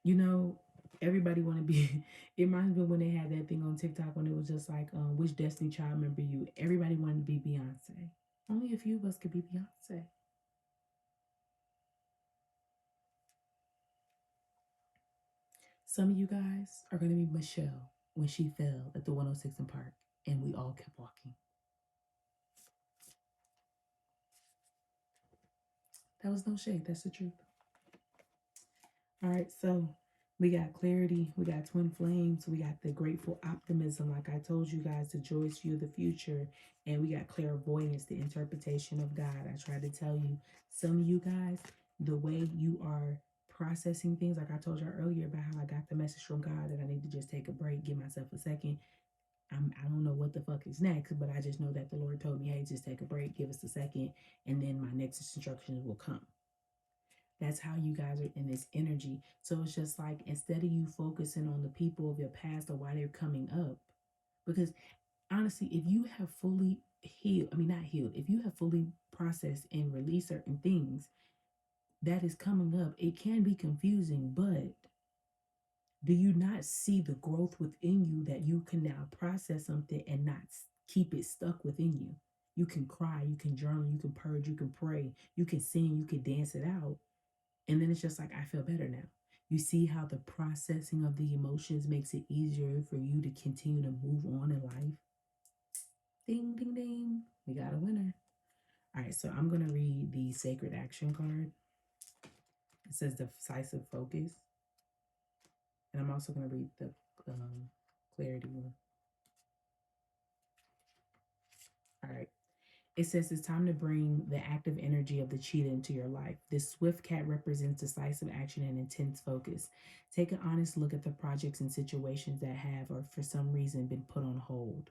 You know, everybody want to be. It reminds me when they had that thing on TikTok when it was just like, which Destiny Child member you? Everybody wanted to be Beyonce. Only a few of us could be Beyonce. Some of you guys are going to be Michelle when she fell at the 106 in Park and we all kept walking. That was no shade. That's the truth. All right, so we got clarity, we got twin flames, we got the grateful optimism, like I told you guys, the joyous view of the future, and we got clairvoyance, the interpretation of God. I tried to tell you, some of you guys, the way you are processing things, like I told you earlier about how I got the message from God that I need to just take a break, give myself a second. I don't know what the fuck is next, but I just know that the Lord told me, hey, just take a break, give us a second, and then my next instructions will come. That's how you guys are in this energy. So it's just like instead of you focusing on the people of your past or why they're coming up, because honestly, if you have fully healed, I mean, not healed, if you have fully processed and released certain things that is coming up, it can be confusing, but do you not see the growth within you that you can now process something and not keep it stuck within you? You can cry, you can journal, you can purge, you can pray, you can sing, you can dance it out. And then it's just like, I feel better now. You see how the processing of the emotions makes it easier for you to continue to move on in life? Ding, ding, ding. We got a winner. All right, so I'm going to read the sacred action card. It says decisive focus. And I'm also going to read the clarity one. All right. It says it's time to bring the active energy of the cheetah into your life. This swift cat represents decisive action and intense focus. Take an honest look at the projects and situations that have, or for some reason, been put on hold.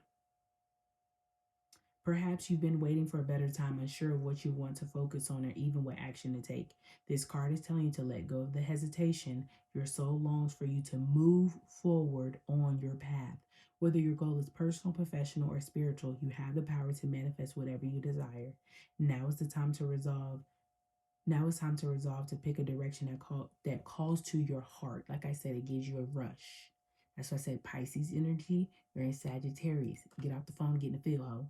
Perhaps you've been waiting for a better time, unsure of what you want to focus on or even what action to take. This card is telling you to let go of the hesitation. Your soul longs for you to move forward on your path. Whether your goal is personal, professional, or spiritual, you have the power to manifest whatever you desire. Now is the time to resolve. Now it's time to resolve to pick a direction that calls to your heart. Like I said, it gives you a rush. That's why I said Pisces energy. You're in Sagittarius. Get off the phone, get in the field, ho,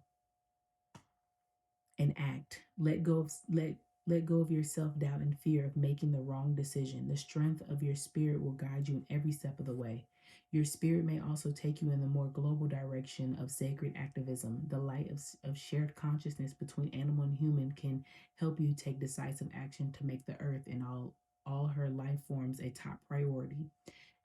and act. Let go of let Let go of your self doubt and fear of making the wrong decision. The strength of your spirit will guide you in every step of the way. Your spirit may also take you in the more global direction of sacred activism. The light of shared consciousness between animal and human can help you take decisive action to make the earth and all her life forms a top priority.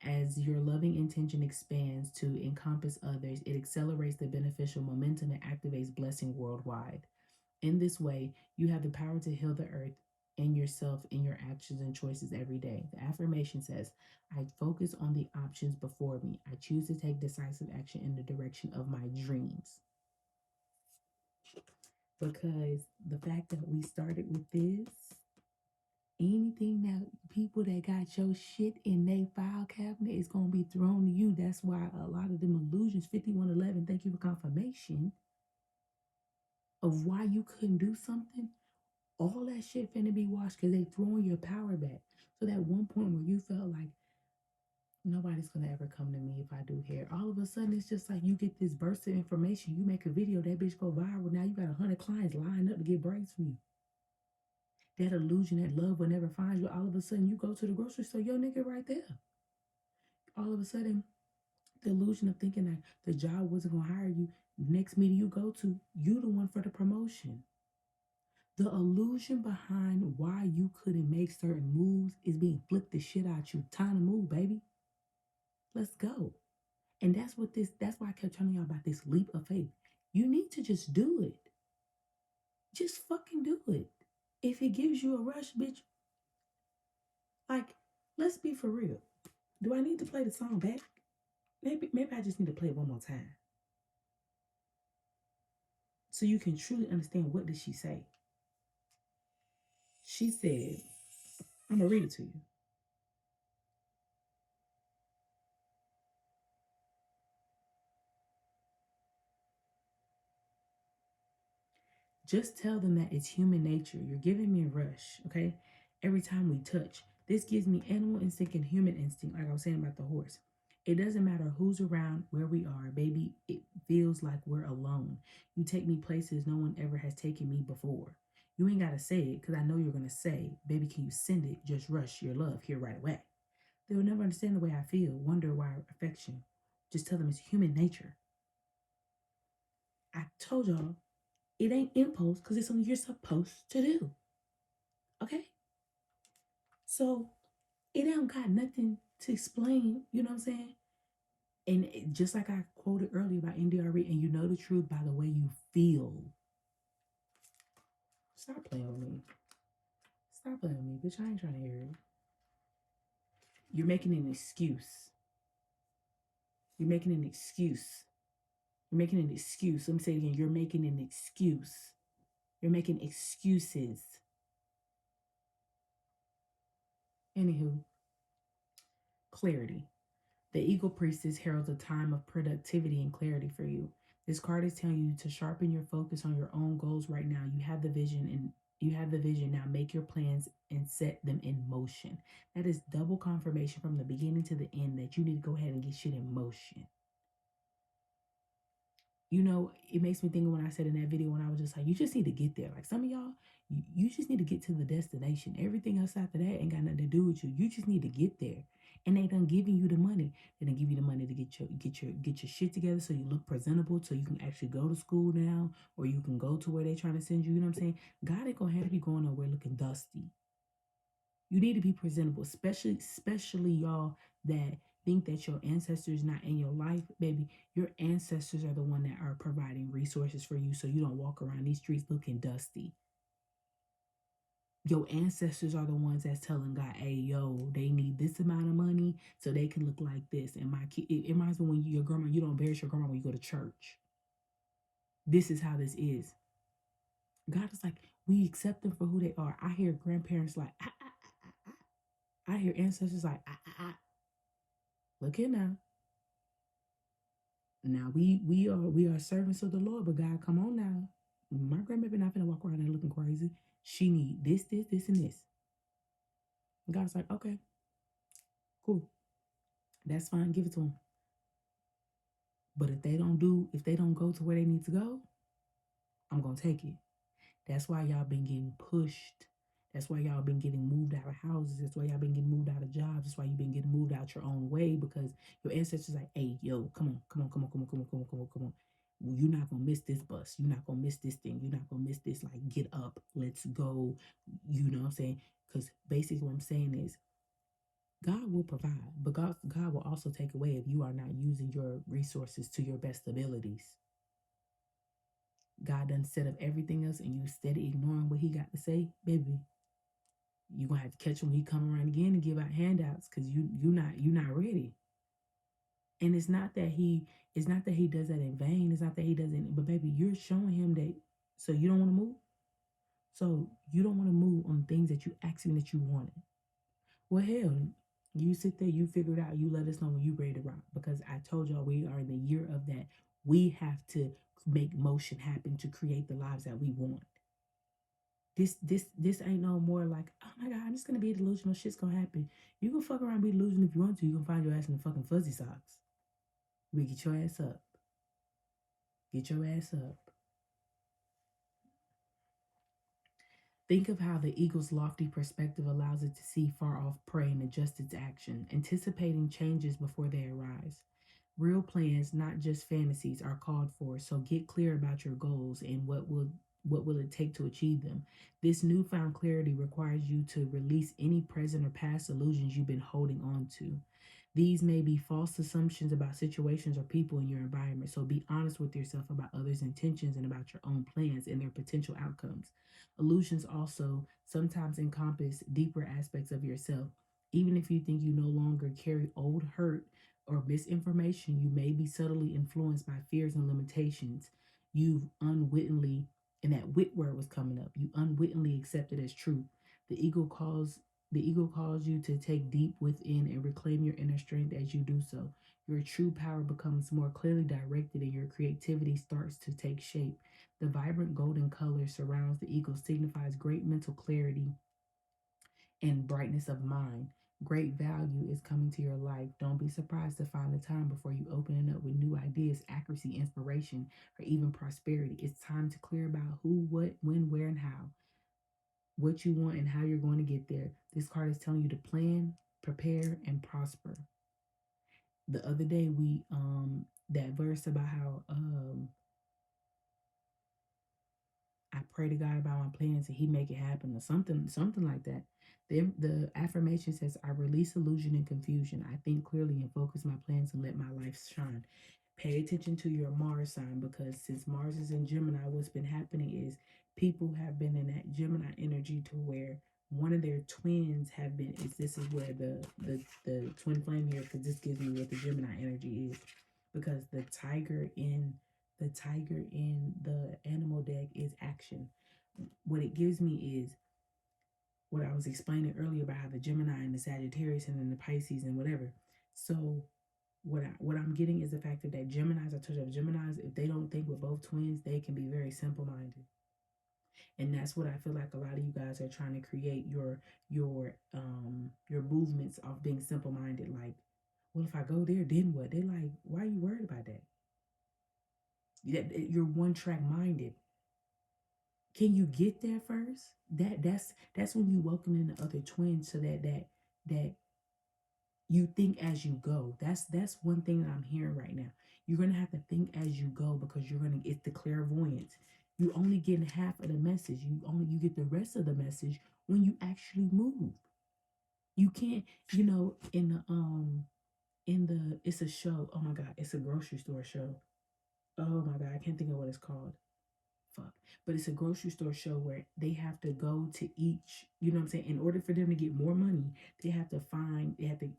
As your loving intention expands to encompass others, it accelerates the beneficial momentum and activates blessing worldwide. In this way, you have the power to heal the earth and yourself in your actions and choices every day. The affirmation says, I focus on the options before me. I choose to take decisive action in the direction of my dreams. Because the fact that we started with this, anything that people that got your shit in their file cabinet is going to be thrown to you. That's why a lot of them illusions, 5111, thank you for confirmation of why you couldn't do something. All that shit finna be washed because they throwing your power back. So that one point where you felt like nobody's gonna ever come to me if I do hair, all of a sudden it's just like you get this burst of information. You make a video, that bitch go viral. Now you got 100 clients lined up to get braids from you. That illusion that love will never find you. All of a sudden you go to the grocery store, your nigga right there. All of a sudden, the illusion of thinking that the job wasn't gonna hire you. Next meeting you go to, you the one for the promotion. The illusion behind why you couldn't make certain moves is being flipped the shit out you. Time to move, baby. Let's go. And that's why I kept telling y'all about this leap of faith. You need to just do it. Just fucking do it. If it gives you a rush, bitch, like, let's be for real. Do I need to play the song back? Maybe I just need to play it one more time. So you can truly understand what did she say. She said, I'm gonna read it to you. Just tell them that it's human nature. You're giving me a rush, okay? Every time we touch, this gives me animal instinct and human instinct, like I was saying about the horse. It doesn't matter who's around, where we are, baby. It feels like we're alone. You take me places no one ever has taken me before. You ain't gotta say it, because I know you're gonna say, baby, can you send it? Just rush your love here right away. They will never understand the way I feel, wonder why affection. Just tell them it's human nature. I told y'all it ain't impulse because it's something you're supposed to do. Okay? So it don't got nothing to explain, you know what I'm saying? And just like I quoted earlier about NDRE, and you know the truth by the way you feel. Stop playing with me. Stop playing with me, bitch. I ain't trying to hear it. You're making an excuse. You're making an excuse. You're making an excuse. Let me say it again. You're making an excuse. You're making excuses. Anywho, clarity. The Eagle Priestess heralds a time of productivity and clarity for you. This card is telling you to sharpen your focus on your own goals right now. You have the vision and you have the vision now. Make your plans and set them in motion. That is double confirmation from the beginning to the end that you need to go ahead and get shit in motion. You know, it makes me think of when I said in that video when I was just like, you just need to get there. Like some of y'all, you just need to get to the destination. Everything else after that ain't got nothing to do with you. You just need to get there. And they done giving you the money. They done give you the money to get your shit together so you look presentable, so you can actually go to school now, or you can go to where they trying to send you. You know what I'm saying? God ain't gonna have you going nowhere looking dusty. You need to be presentable, especially y'all that think that your ancestors not in your life, baby. Your ancestors are the one that are providing resources for you, so you don't walk around these streets looking dusty. Your ancestors are the ones that's telling God, hey, yo, they need this amount of money so they can look like this. And my kid, it reminds me when your grandma, you don't embarrass your grandma when you go to church. This is how this is. God is like, we accept them for who they are. I hear grandparents like, ah, ah, ah, ah, ah. I hear ancestors like, ah, ah, ah. Look here now. Now we are servants of the Lord, but God, come on now. My grandbaby not finna walk around there looking crazy. She need this, and this. And God's like, okay, cool. That's fine. Give it to them. But if they don't go to where they need to go, I'm gonna take it. That's why y'all been getting pushed That's why y'all been getting moved out of houses. That's why y'all been getting moved out of jobs. That's why you've been getting moved out your own way because your ancestors like, hey, yo, come on, come on, come on, come on, come on, come on, come on, come on. You're not gonna miss this bus. You're not gonna miss this thing. You're not gonna miss this. Like, get up, let's go. You know what I'm saying? Because basically, what I'm saying is, God will provide, but God will also take away if you are not using your resources to your best abilities. God done set up everything else, and you steady ignoring what He got to say, baby. You gonna have to catch him when he come around again and give out handouts because you not ready. And it's not that he does that in vain. It's not that he doesn't. But baby, you're showing him that. So you don't want to move. So you don't want to move on things that you actually that you wanted. Well, hell, you sit there, you figure it out, you let us know when you ready to rock. Because I told y'all we are in the year of that. We have to make motion happen to create the lives that we want. This ain't no more like, oh my God, I'm just gonna be delusional. Shit's gonna happen. You can fuck around, be delusional if you want to. You can find your ass in the fucking fuzzy socks. We get your ass up. Get your ass up. Think of how the eagle's lofty perspective allows it to see far off prey and adjust its action, anticipating changes before they arise. Real plans, not just fantasies, are called for, so get clear about your goals and what will it take to achieve them. This newfound clarity requires you to release any present or past illusions you've been holding on to. These may be false assumptions about situations or people in your environment, so be honest with yourself about others' intentions and about your own plans and their potential outcomes. Illusions also sometimes encompass deeper aspects of yourself. Even if you think you no longer carry old hurt or misinformation, you may be subtly influenced by fears and limitations you've unwittingly, and that wit word was coming up, you unwittingly accepted as truth. The ego calls the ego calls you to take deep within and reclaim your inner strength as you do so. Your true power becomes more clearly directed and your creativity starts to take shape. The vibrant golden color surrounds the ego signifies great mental clarity and brightness of mind. Great value is coming to your life. Don't be surprised to find the time before you open it up with new ideas, accuracy, inspiration, or even prosperity. It's time to clear about who, what, when, where, and how. What you want and how you're going to get there. This card is telling you to plan, prepare, and prosper. The other day we that verse about how I pray to God about my plans and He make it happen or something like that. The affirmation says, I release illusion and confusion. I think clearly and focus my plans and let my life shine. Pay attention to your Mars sign because since Mars is in Gemini, what's been happening is people have been in that Gemini energy to where one of their twins have been is this is where the twin flame here because this gives me what the Gemini energy is because the tiger in the animal deck is action. What it gives me is what I was explaining earlier about how the Gemini and the Sagittarius and then the Pisces and whatever. So what I'm getting is the fact that Geminis, I told you, Geminis, if they don't think with both twins, they can be very simple minded, and that's what I feel like a lot of you guys are trying to create your movements of being simple minded. Like, well, if I go there, then what? They're like, why are you worried about that? You're one track minded. Can you get there first? That's when you welcome in the other twins so that you think as you go. That's one thing that I'm hearing right now. You're gonna have to think as you go because you're gonna get the clairvoyance. You only get half of the message. You get the rest of the message when you actually move. You can't, in the it's a show. Oh my god, it's a grocery store show. Oh my god, I can't think of what it's called. Fuck. But it's a grocery store show where they have to go to each, you know what I'm saying? In order for them to get more money, they have to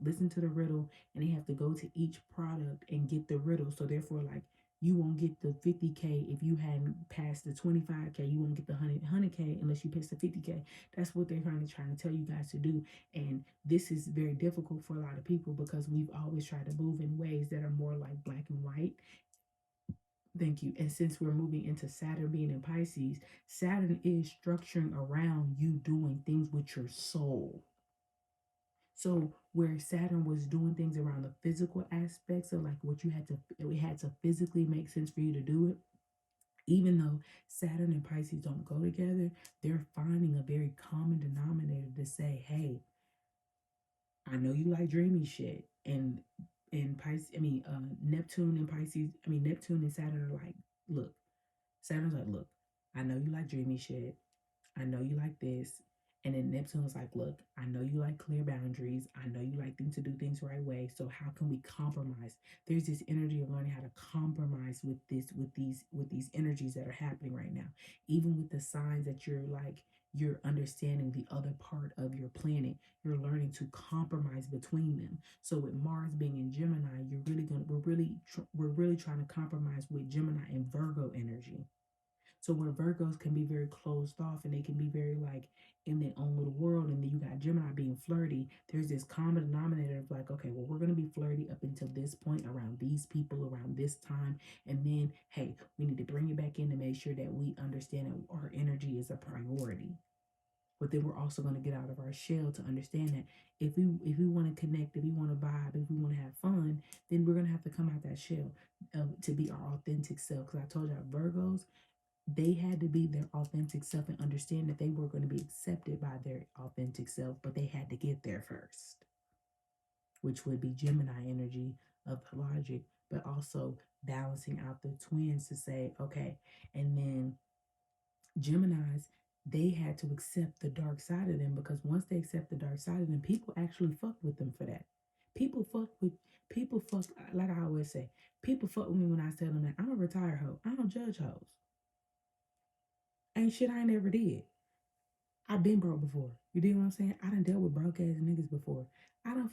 listen to the riddle and they have to go to each product and get the riddle. So therefore, like, you won't get the 50K if you hadn't passed the 25K. You won't get the 100K unless you pass the 50K. That's what they're trying to tell you guys to do. And this is very difficult for a lot of people because we've always tried to move in ways that are more like black and white. Thank you. And since we're moving into Saturn being in Pisces, Saturn is structuring around you doing things with your soul. So where Saturn was doing things around the physical aspects of like what you had to, it had to physically make sense for you to do it. Even though Saturn and Pisces don't go together, they're finding a very common denominator to say, hey, I know you like dreamy shit. And Pisces, Neptune and Pisces, Neptune and Saturn are like, look, Saturn's like, look, I know you like dreamy shit. I know you like this. And then Neptune was like, look, I know you like clear boundaries. I know you like things to do things the right way. So how can we compromise? There's this energy of learning how to compromise with these energies that are happening right now. Even with the signs that you're understanding the other part of your planet, you're learning to compromise between them. So with Mars being in Gemini, we're really trying to compromise with Gemini and Virgo energy. So where Virgos can be very closed off and they can be very like in their own little world, and then you got Gemini being flirty, there's this common denominator of like, okay, well, we're gonna be flirty up until this point around these people around this time, and then hey, we need to bring it back in to make sure that we understand that our energy is a priority. But then we're also going to get out of our shell to understand that if we want to connect, if we want to vibe, if we want to have fun, then we're going to have to come out that shell to be our authentic self. Because I told you, Virgos, they had to be their authentic self and understand that they were going to be accepted by their authentic self, but they had to get there first, which would be Gemini energy of the logic, but also balancing out the twins to say, okay, and then Geminis, they had to accept the dark side of them because once they accept the dark side of them, people actually fuck with them for that. People fuck with people fuck like I always say, people fuck with me when I tell them that I'm a retired hoe. I don't judge hoes. Ain't shit I never did. I've been broke before. You dig what I'm saying? I done dealt with broke ass niggas before. I done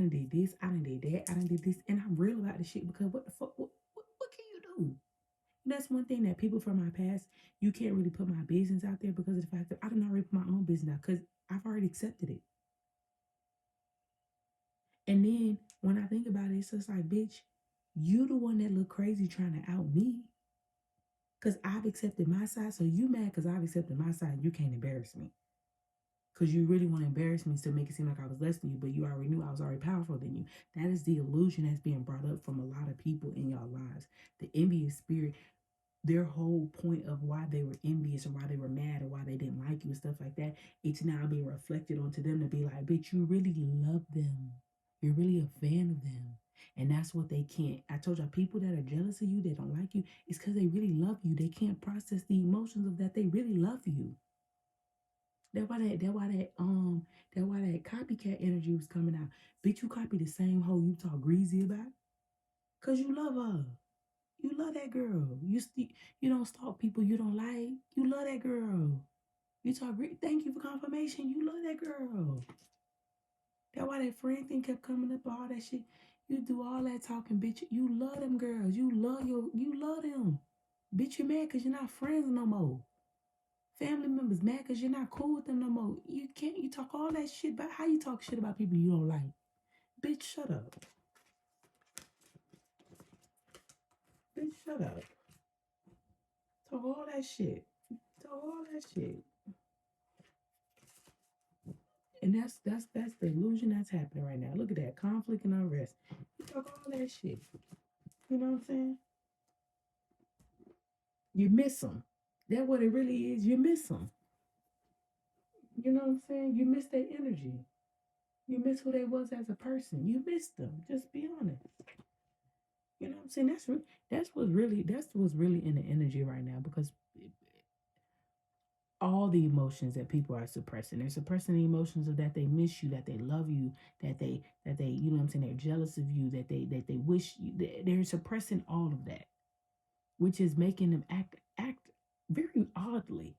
did this, I done did that, I done did this, and I'm real about this shit because what the fuck, what can you do? That's one thing that people from my past, you can't really put my business out there because of the fact that I done already put my own business out because I've already accepted it. And then when I think about it, it's just like, bitch, you the one that look crazy trying to out me because I've accepted my side. So you mad because I've accepted my side. You can't embarrass me because you really want to embarrass me to make it seem like I was less than you, but you already knew I was already powerful than you. That is the illusion that's being brought up from a lot of people in your lives. The envious spirit, their whole point of why they were envious or why they were mad or why they didn't like you and stuff like that, it's now being reflected onto them to be like, bitch, you really love them. You're really a fan of them. And that's what they can't. I told y'all, people that are jealous of you, they don't like you, it's because they really love you. They can't process the emotions of that they really love you. That's why that copycat energy was coming out. Bitch, you copy the same hoe you talk greasy about. Cause you love her. You love that girl. You don't stalk people you don't like. You love that girl. You talk great. Thank you for confirmation. You love that girl. That's why that friend thing kept coming up. All that shit. You do all that talking, bitch. You love them girls. You love them. Bitch, you mad because you're not friends no more. Family members mad because you're not cool with them no more. You talk all that shit about how you talk shit about people you don't like. Bitch, shut up. Bitch, shut up. Talk all that shit. Talk all that shit. And that's the illusion that's happening right now. Look at that conflict and unrest. You talk all that shit. You know what I'm saying? You miss them. That's what it really is. You miss them. You know what I'm saying? You miss their energy. You miss who they was as a person. You miss them. Just be honest. You know what I'm saying? That's what's really in the energy right now because all the emotions that people are suppressing. They're suppressing the emotions of that they miss you, that they love you, that they you know what I'm saying, they're jealous of you, that they wish you. They're suppressing all of that, which is making them act very oddly.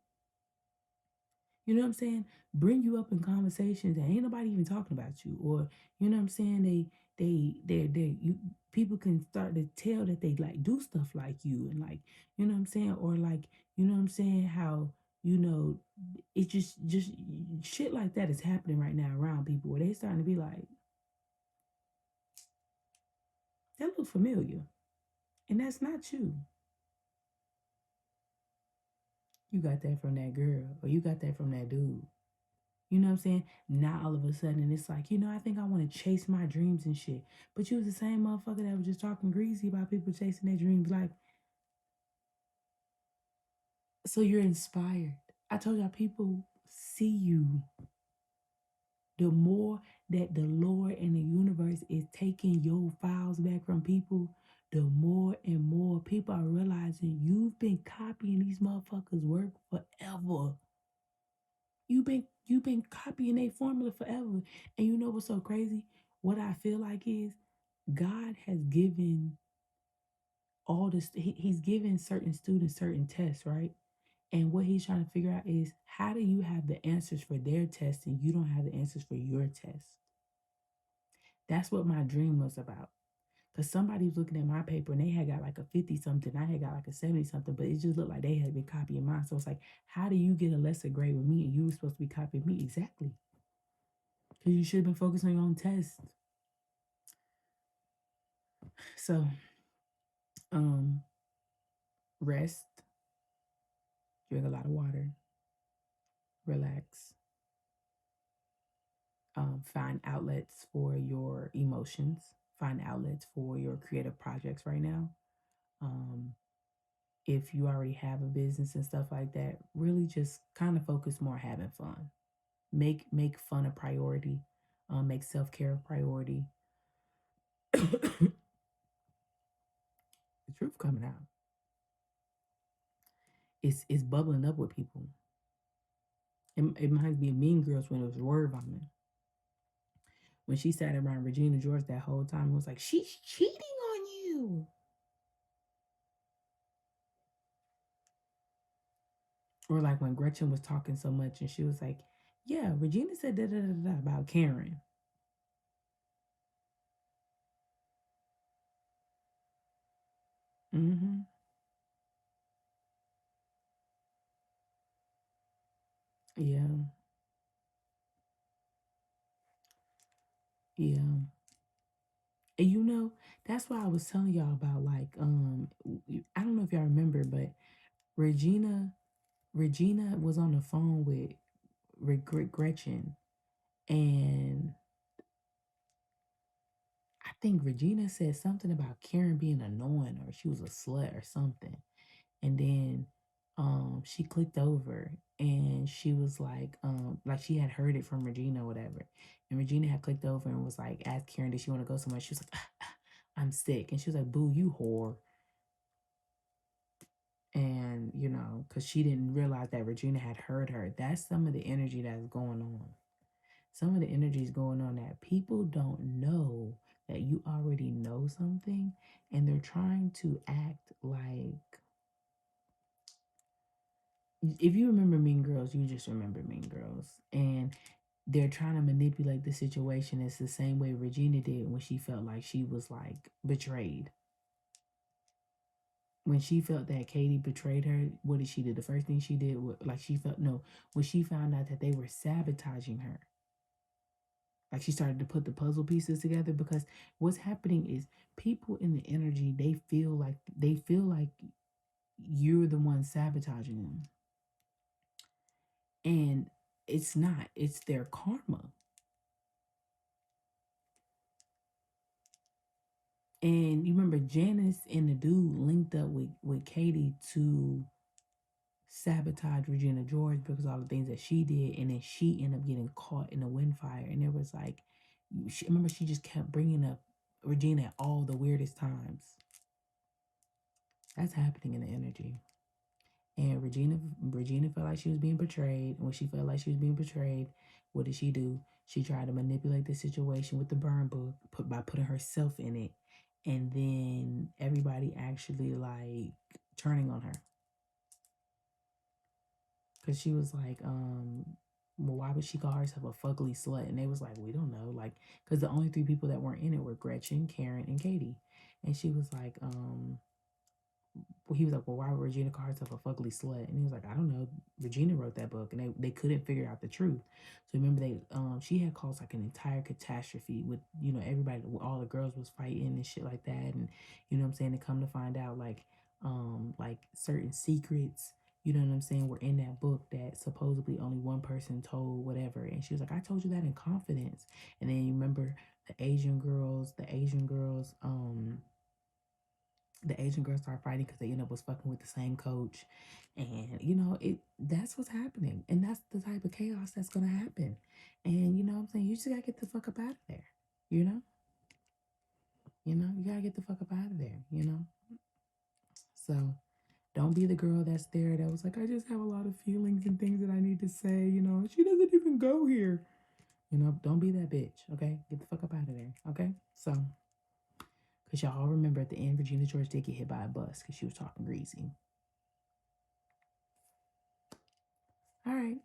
You know what I'm saying? Bring you up in conversations that ain't nobody even talking about you, or you know what I'm saying? They you people can start to tell that they like do stuff like you, and like you know what I'm saying, or like you know what I'm saying how you know it's just shit like that is happening right now around people where they starting to be like that look familiar, and that's not you. You got that from that girl, or you got that from that dude. You know what I'm saying? Now all of a sudden it's like, I think I want to chase my dreams and shit. But you was the same motherfucker that was just talking greasy about people chasing their dreams. Like, So you're inspired. I told y'all people see you. The more that the Lord and the universe is taking your files back from people, the more and more people are realizing you've been copying these motherfuckers' work forever. You've been copying a formula forever. And you know what's so crazy? What I feel like is God has given all this, he's given certain students certain tests, right? And what he's trying to figure out is how do you have the answers for their test and you don't have the answers for your test? That's what my dream was about. Because somebody was looking at my paper and they had got like a 50 something. I had got like a 70 something, but it just looked like they had been copying mine. So it's like, how do you get a lesser grade with me and you were supposed to be copying me? Exactly. Because you should have been focused on your own tests. So, um, rest, drink a lot of water, relax, find outlets for your emotions, find outlets for your creative projects right now. Um, if you already have a business and stuff like that, really just kind of focus more having fun. Make fun a priority. Make self care a priority. The truth coming out. It's bubbling up with people. It reminds me of Mean Girls when it was word vomit. When she sat around Regina George that whole time, it was like she's cheating on you. Or like when Gretchen was talking so much and she was like, "Yeah, Regina said da da da da about Karen." Mm-hmm. Yeah, yeah. And you know, that's why I was telling y'all about like I don't know if y'all remember, but Regina Regina was on the phone with Gretchen, and I think Regina said something about Karen being annoying or she was a slut or something. And then she clicked over and she was like she had heard it from Regina or whatever. And Regina had clicked over and was like, asked Karen, did she want to go somewhere? She was like, I'm sick. And she was like, boo, you whore. And, you know, because she didn't realize that Regina had heard her. That's some of the energy that's going on. Some of the energy is going on that people don't know that you already know something and they're trying to act like, if you remember Mean Girls, you just remember Mean Girls. And they're trying to manipulate the situation. It's the same way Regina did when she felt like she was like betrayed. When she felt that Katie betrayed her, what did she do? The first thing she did was like she felt no, when she found out that they were sabotaging her. Like she started to put the puzzle pieces together because what's happening is people in the energy, they feel like you're the one sabotaging them. And it's not, it's their karma. And you remember Janice and the dude linked up with Katie to sabotage Regina George because all the things that she did, and then she ended up getting caught in a wind fire. And it was like, remember, she just kept bringing up Regina at all the weirdest times. That's happening in the energy. And Regina felt like she was being betrayed. And when she felt like she was being betrayed, what did she do? She tried to manipulate the situation with the burn book by putting herself in it. And then everybody actually like turning on her. Cause she was like, well, why would she call herself a fugly slut? And they was like, we don't know. Like, cause the only three people that weren't in it were Gretchen, Karen, and Katie. And she was like, well, he was like, well, why would Regina call herself a fugly slut? And he was like, I don't know. Regina wrote that book, and they couldn't figure out the truth. So remember, she had caused like an entire catastrophe with everybody, all the girls was fighting and shit like that, and you know what I'm saying. To come to find out, like certain secrets, you know what I'm saying, were in that book that supposedly only one person told, whatever. And she was like, I told you that in confidence. And then you remember the Asian girls, The Asian girls start fighting because they end up was fucking with the same coach, and you know it. That's what's happening, and that's the type of chaos that's gonna happen. And you know what I'm saying, you just gotta get the fuck up out of there. You know, you gotta get the fuck up out of there. So don't be the girl that's there that was like, I just have a lot of feelings and things that I need to say. She doesn't even go here. Don't be that bitch. Okay, get the fuck up out of there. Okay, so. Because y'all all remember at the end, Regina George did get hit by a bus because she was talking greasy. All right.